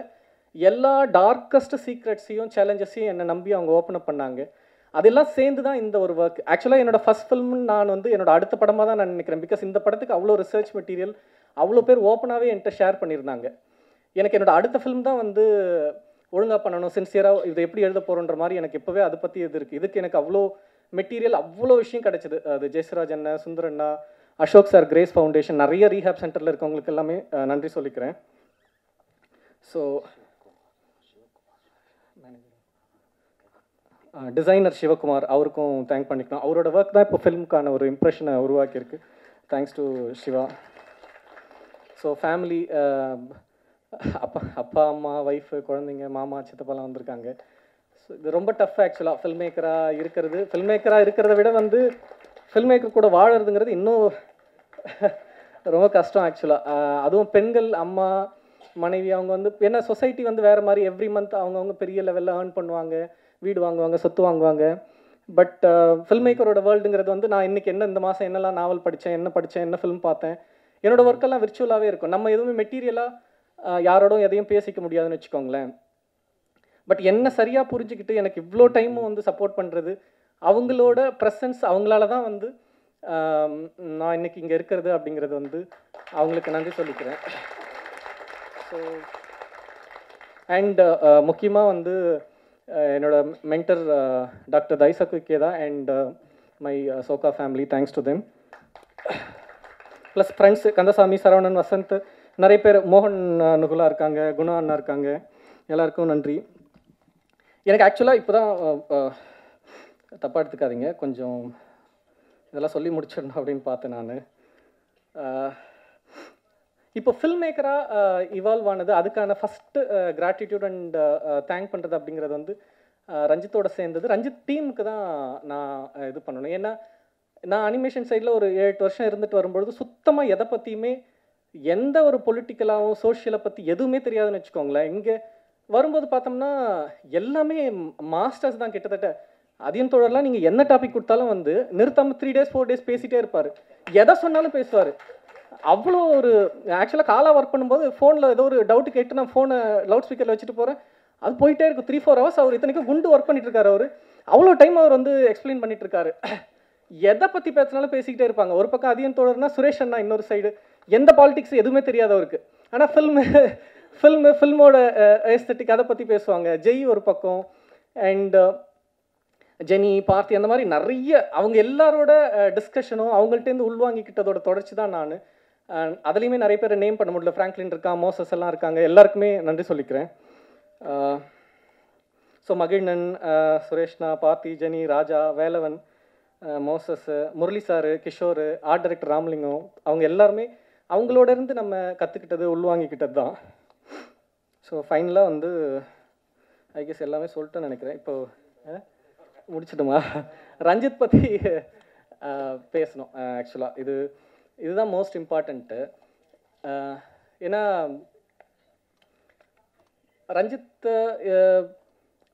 எல்லா டார்க்கஸ்ட் சீக்ரெட்ஸையும் சேலஞ்சஸையும் என்னை நம்பி அவங்க ஓப்பன் அப் பண்ணாங்க. அதெல்லாம் சேர்ந்து தான் இந்த ஒரு ஒர்க். ஆக்சுவலாக என்னோட ஃபர்ஸ்ட் ஃபில்ம் நான் வந்து என்னோட அடுத்த படமாக தான் நான் நினைக்கிறேன். பிகாஸ் இந்த படத்துக்கு அவ்வளோ ரிசர்ச் மெட்டீரியல் அவ்வளோ பேர் ஓப்பனாகவே என்கிட்ட ஷேர் பண்ணியிருந்தாங்க. எனக்கு என்னோட அடுத்த ஃபில்ம் தான் வந்து ஒழுங்காக பண்ணணும், சின்சியராக இதை எப்படி எழுத போகிறோன்ற மாதிரி எனக்கு இப்போவே அதை பற்றி இது இருக்குது. இதுக்கு எனக்கு அவ்வளோ மெட்டீரியல் அவ்வளோ விஷயம் கிடச்சிது. அது ஜெயஸ்ராஜ் அண்ணா, சுந்தர் அண்ணா, அசோக் சார், கிரேஸ் ஃபவுண்டேஷன், நிறைய ரீஹேப் சென்டரில் இருக்கவங்களுக்கு எல்லாமே நன்றி சொல்லிக்கிறேன். ஸோ டிசைனர் சிவகுமார், அவருக்கும் தேங்க் பண்ணிக்கணும். அவரோட ஒர்க் தான் இப்போ ஃபில்முக்கான ஒரு இம்ப்ரெஷனை உருவாக்கியிருக்கு. Thanks to Siva. So family, அப்பா அம்மா, ஒய்ஃபு, குழந்தைங்க, மாமா, சித்தப்பாலாம் வந்திருக்காங்க. ஸோ இது ரொம்ப டஃப் ஆக்சுவலாக ஃபில்ம் மேக்கராக இருக்கிறத விட வந்து ஃபில்ம் மேக்கர் கூட வாழறதுங்கிறது இன்னும் ரொம்ப கஷ்டம் ஆக்சுவலாக. அதுவும் பெண்கள், அம்மா, மனைவி, அவங்க வந்து என்ன சொசைட்டி வந்து வேறு மாதிரி எவ்ரி மந்த் அவங்கவுங்க பெரிய லெவலில் ஏர்ன் பண்ணுவாங்க, வீடு வாங்குவாங்க, சொத்து வாங்குவாங்க. பட் ஃபில்ம் மேக்கரோட வேர்ல்டுங்கிறது வந்து நான் இன்றைக்கி இந்த மாதம் என்னெல்லாம் நாவல் படித்தேன், என்ன ஃபில்ம் பார்த்தேன், என்னோடய ஒர்க்கெல்லாம் விர்ச்சுவலாகவே இருக்கும். நம்ம எதுவுமே மெட்டீரியலாக யாரோடும் எதையும் பேசிக்க முடியாதுன்னு வச்சுக்கோங்களேன். பட் என்ன சரியாக புரிஞ்சுக்கிட்டு எனக்கு இவ்வளோ டைமும் வந்து சப்போர்ட் பண்ணுறது, அவங்களோட ப்ரெசன்ஸ், அவங்களால தான் வந்து நான் இன்றைக்கி இங்கே இருக்கிறது அப்படிங்கிறது வந்து அவங்களுக்கு நன்றி சொல்லிக்கிறேன். ஸோ அண்ட் முக்கியமாக வந்து என்னோட மென்டர் டாக்டர் தைசக்கு கேதா அண்ட் மை சோகா family, thanks to them. Plus friends Kandasamy, Saravanan, Vasanth, நிறைய பேர், மோகன் நுகுலா இருக்காங்க, குணா அண்ணா இருக்காங்க, எல்லாருக்கும் நன்றி. எனக்கு ஆக்சுவலாக இப்போ தான் தப்பாக எடுத்துக்காதீங்க, கொஞ்சம் இதெல்லாம் சொல்லி முடிச்சிடணும் அப்படின்னு பார்த்தேன் நான். இப்போ ஃபில்ம் மேக்கராக இவால்வ் ஆனது, அதுக்கான ஃபஸ்ட்டு கிராட்டிடியூட் அண்ட் தேங்க் பண்ணுறது அப்படிங்கிறது வந்து ரஞ்சித்தோட சேர்ந்தது. ரஞ்சித் டீமுக்கு தான் நான் இது பண்ணணும். ஏன்னா நான் அனிமேஷன் சைடில் ஒரு 7-8 வருஷம் இருந்துட்டு வரும்பொழுது சுத்தமாக எதை பற்றியுமே, எந்த ஒரு பொலிட்டிக்கலாகவும் சோஷியலை பற்றி எதுவுமே தெரியாதுன்னு வச்சுக்கோங்களேன். இங்கே வரும்போது பார்த்தோம்னா எல்லாமே மாஸ்டர்ஸ் தான் கிட்டத்தட்ட. அதையும் தொடரலாம், நீங்கள் என்ன டாபிக் கொடுத்தாலும் வந்து நிறுத்தாமல் 3 days 4 days பேசிகிட்டே இருப்பார், எதை சொன்னாலும் பேசுவார். அவ்வளோ ஒரு ஆக்சுவலாக காலாக ஒர்க் பண்ணும்போது ஃபோனில் ஏதோ ஒரு டவுட்டு கேட்டு நான் ஃபோனை லவுட் ஸ்பீக்கரில் வச்சுட்டு போகிறேன், அது போயிட்டே இருக்கும் 3-4 hours. அவர் இத்தனைக்கும் குண்டு ஒர்க் பண்ணிட்டு இருக்காரு. அவர் அவ்வளோ டைம் அவர் வந்து எக்ஸ்பிளைன் பண்ணிட்டு இருக்காரு. எதை பற்றி பேசினாலும் பேசிக்கிட்டே இருப்பாங்க. ஒரு பக்கம் அதையும் தொடர்னா சுரேஷ் அண்ணா இன்னொரு சைடு, எந்த பாலிடிக்ஸ் எதுவுமே தெரியாதவருக்கு, ஆனால் ஃபில்மோட ஏஸ்தட்டிக் அதை பற்றி பேசுவாங்க. ஜெய் ஒரு பக்கம், அண்ட் ஜெனி, பார்த்தி, அந்த மாதிரி நிறைய அவங்க எல்லாரோட டிஸ்கஷனும் அவங்கள்ட்டேருந்து உள்வாங்கிக்கிட்டதோட தொடர்ச்சி தான் நான். அதுலேயுமே நிறைய பேர் நேம் பண்ண முடியல, ஃப்ராங்க்லின் இருக்கான், மோசஸ் எல்லாம் இருக்காங்க, எல்லாருக்குமே நன்றி சொல்லிக்கிறேன். ஸோ மகிழ்நன், சுரேஷ்னா, Parthi, Jeni, Raja, Velavan, Moses, Murali sir, Kishore, art director Ramalingam, அவங்க எல்லாருமே அவங்களோட இருந்து நம்ம கற்றுக்கிட்டது, உள்வாங்கிக்கிட்டது தான். ஸோ ஃபைனலாக வந்து ஐ கெஸ் எல்லாமே சொல்லிட்டேன்னு நினைக்கிறேன். இப்போது முடிச்சிட்டுமா, ரஞ்சித் பற்றி பேசணும். ஆக்சுவலாக இதுதான் மோஸ்ட் இம்பார்ட்டண்ட்டு. ஏன்னா ரஞ்சித்,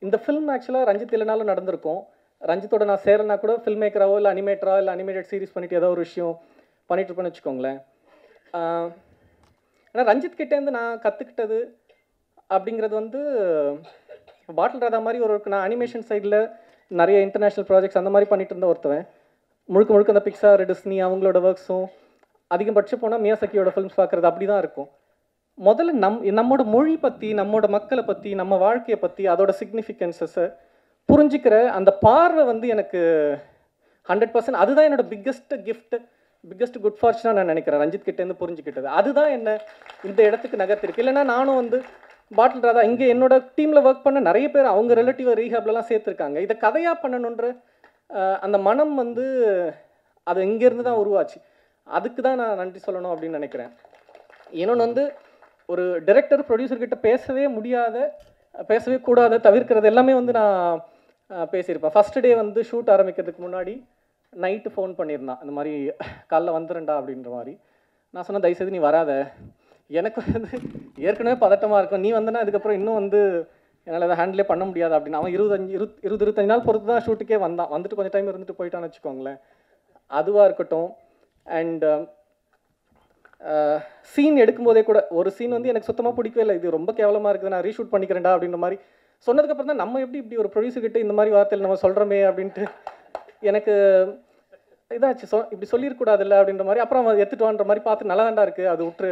இந்த ஃபில்ம் ஆக்சுவலாக ரஞ்சித் இல்லைனாலும் நடந்திருக்கும். ரஞ்சித்தோட நான் சேரனா கூட ஃபில்ம் மேக்கராவோ இல்லை அனிமேட்டராக இல்லை அனிமேட்டட் சீரிஸ் பண்ணிவிட்டு ஏதோ ஒரு விஷயம் பண்ணிட்டு இருப்பேன்னு வச்சுக்கோங்களேன். ஆனால் ரஞ்சித் கிட்டேருந்து நான் கற்றுக்கிட்டது அப்படிங்கிறது வந்து பாட்டில் ராதா மாதிரி நான் அனிமேஷன் சைடில் நிறைய இன்டர்நேஷ்னல் ப்ராஜெக்ட்ஸ் அந்த மாதிரி பண்ணிட்டு இருந்த ஒருத்தவன். முழுக்க அந்த பிக்சார், டிஸ்னி அவங்களோட ஒர்க்ஸும் அதிகபட்சம் போனால் மியாசக்கியோட ஃபிலிம்ஸ் பார்க்குறது அப்படி தான் இருக்கும். முதல்ல நம்மோட மொழி பற்றி, நம்மோட மக்களை பற்றி, நம்ம வாழ்க்கையை பற்றி, அதோட சிக்னிஃபிகன்ஸஸை புரிஞ்சிக்கிற அந்த பார்வை வந்து எனக்கு 100%, அதுதான் என்னோட பிக்கஸ்ட் கிஃப்ட். பிக்கஸ்ட் குட் ஃபார்ச்சுனாக நான் நினைக்கிறேன் ரஞ்சித் கிட்டேருந்து புரிஞ்சுக்கிட்டது. அதுதான் என்ன இந்த இடத்துக்கு நகர்த்திருக்கு. இல்லைன்னா நானும் வந்து பாட்டில் ராதா இங்கே என்னோட டீமில் ஒர்க் பண்ண நிறைய பேர் அவங்க ரிலேட்டிவ் ரீஹாப்லலாம் சேர்த்துருக்காங்க. இதை கதையாக பண்ணணுன்ற அந்த மனம் வந்து அது இங்கேருந்து தான் உருவாச்சு. அதுக்கு தான் நான் நன்றி சொல்லணும் அப்படின்னு நினைக்கிறேன். இன்னொன்று வந்து ஒரு டைரக்டர் ப்ரொடியூசர்கிட்ட பேசவே கூடாத தவிர்க்கிறது எல்லாமே வந்து நான் பேசியிருப்பேன். ஃபஸ்ட்டு டே வந்து ஷூட் ஆரம்பிக்கிறதுக்கு முன்னாடி நைட்டு ஃபோன் பண்ணியிருந்தான், இந்த மாதிரி காலைல வந்துடுறேன்டா அப்படின்ற மாதிரி. நான் சொன்னேன், தயவுசெய்து நீ வராத, எனக்கு வந்து ஏற்கனவே பதட்டமாக இருக்கும், நீ வந்தனா அதுக்கப்புறம் இன்னும் வந்து என்னால் அதை ஹேண்டிலே பண்ண முடியாது அப்படின்னு. அவன் 25 நாள் பொறுத்து தான் ஷூட்டுக்கே வந்தான். வந்துட்டு கொஞ்சம் டைம் இருந்துட்டு போயிட்டான்னு வச்சுக்கோங்களேன். அதுவாக இருக்கட்டும். அண்ட் சீன் எடுக்கும்போதே கூட ஒரு சீன் வந்து எனக்கு சுத்தமாக பிடிக்கவே இல்லை, இது ரொம்ப கேவலமாக இருக்குது, நான் ரீஷூட் பண்ணிக்கிறேன்டா அப்படின்ற மாதிரி சொன்னதுக்கப்புறம் தான் நம்ம எப்படி இப்படி ஒரு ப்ரொடியூசர்கிட்ட இந்த மாதிரி வார்த்தையில் நம்ம சொல்கிறோமே அப்படின்ட்டு எனக்கு இதாச்சு. இப்படி சொல்லியிருக்கூடாதுல்ல அப்படின்ற மாதிரி. அப்புறம் அவன் எடுத்துட்டு வான்ற மாதிரி பார்த்து நல்லா தாண்டா இருக்குது, அது விட்டுரு,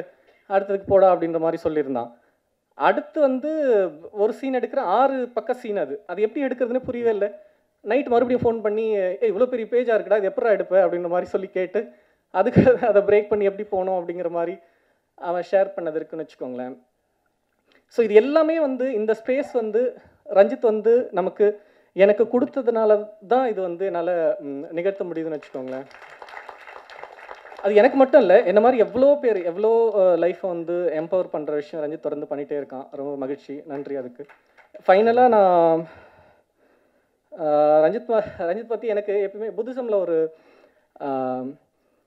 அடுத்ததுக்கு போடா அப்படின்ற மாதிரி சொல்லியிருந்தான். அடுத்து வந்து ஒரு சீன் எடுக்கிறேன், 6 பக்க சீன். அது எப்படி எடுக்கிறதுனே புரியவே இல்லை. நைட் மறுபடியும் ஃபோன் பண்ணி, இவ்வளோ பெரிய பேஜாக இருக்குடா, இது எப்படா எடுப்பேன் அப்படின்ற மாதிரி சொல்லி கேட்டு அதுக்கு அதை பிரேக் பண்ணி எப்படி போகணும் அப்படிங்கிற மாதிரி அவன் ஷேர் பண்ணது இருக்குன்னு வச்சுக்கோங்களேன். ஸோ இது எல்லாமே வந்து இந்த ஸ்பேஸ் வந்து ரஞ்சித் வந்து எனக்கு கொடுத்ததுனால தான் இது வந்து என்னால் நிகழ்த்த முடியுதுன்னு வச்சுக்கோங்களேன். அது எனக்கு மட்டும் இல்லை, என்ன மாதிரி எவ்வளோ பேர் எவ்வளோ லைஃப்பை வந்து எம்பவர் பண்ணுற விஷயம் ரஞ்சித் தொடர்ந்து பண்ணிகிட்டே இருக்கான். ரொம்ப மகிழ்ச்சி, நன்றி அதுக்கு. ஃபைனலாக நான் ரஞ்சித் பற்றி எனக்கு எப்பவுமே புத்திசமில் ஒரு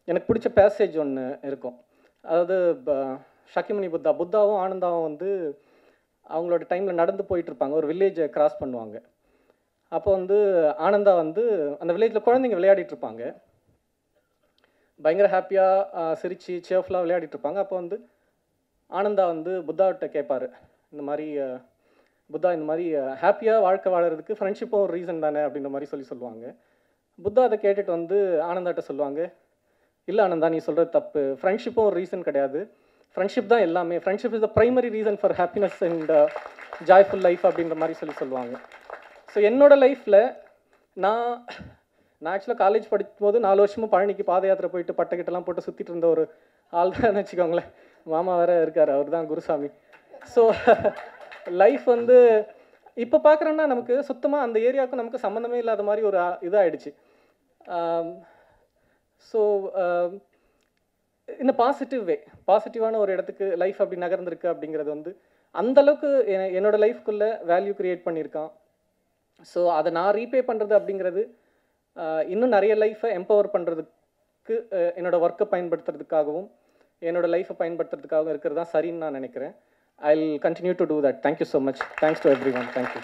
எனக்கு பிடிச்ச பேசேஜ் ஒன்று இருக்கும். அதாவது ஷக்கிமுனி புத்தாவும் ஆனந்தாவும் வந்து அவங்களோட டைமில் நடந்து போயிட்டுருப்பாங்க, ஒரு வில்லேஜை கிராஸ் பண்ணுவாங்க. அப்போ வந்து ஆனந்தா வந்து அந்த வில்லேஜில் குழந்தைங்க விளையாடிட்டுருப்பாங்க, பயங்கர ஹாப்பியாக சிரித்து சேஃப்லாக விளையாடிட்டுருப்பாங்க. அப்போ வந்து ஆனந்தா வந்து புத்தாவிட்ட கேட்பார், இந்த மாதிரி புத்தா இந்த மாதிரி ஹாப்பியாக வாழ்க்கை வாழறதுக்கு ஃப்ரெண்ட்ஷிப்பும் ஒரு ரீசன் தானே அப்படின்ற மாதிரி சொல்லுவாங்க. புத்தா அதை கேட்டுட்டு வந்து ஆனந்தாட்ட சொல்லுவாங்க, இல்லை ஆனந்தா நீ சொல்கிறது தப்பு, ஃப்ரெண்ட்ஷிப்பும் ஒரு ரீசன் கிடையாது, ஃப்ரெண்ட்ஷிப் தான் எல்லாமே, friendship is the primary reason for happiness and joyful life அப்படின்ற மாதிரி சொல்லுவாங்க. ஸோ என்னோடய லைஃப்பில் நான் ஆக்சுவலாக காலேஜ் படிக்கும்போது 4 வருஷமும் பழனிக்கு பாத யாத்திரை போயிட்டு பட்டைக்கிட்டலாம் போட்டு சுற்றிட்டு இருந்த ஒரு ஆள் தான் வச்சுக்கோங்களேன். மாமா வேறு இருக்கார், அவர் தான் குருசாமி. ஸோ லைஃப் வந்து இப்போ பார்க்குறோன்னா நமக்கு சுத்தமாக அந்த ஏரியாவுக்கும் நமக்கு சம்மந்தமே இல்லாத மாதிரி ஒரு இதாகிடுச்சு. ஸோ இந்த பாசிட்டிவான ஒரு இடத்துக்கு லைஃப் அப்படி நகர்ந்துருக்கு அப்படிங்கிறது வந்து அந்தளவுக்கு என்னோடய லைஃப்குள்ளே வேல்யூ க்ரியேட் பண்ணியிருக்கான். ஸோ அதை நான் ரீபே பண்ணுறது அப்படிங்கிறது இன்னும் நிறைய லைஃப்பை எம்பவர் பண்ணுறதுக்கு என்னோடய ஒர்க்கை பயன்படுத்துறதுக்காகவும் என்னோடய லைஃப்பை பயன்படுத்துறதுக்காகவும் இருக்கிறது தான் சரின்னு நான் நினைக்கிறேன். I'll continue to do that. Thank you so much. Thanks to everyone. Thank you.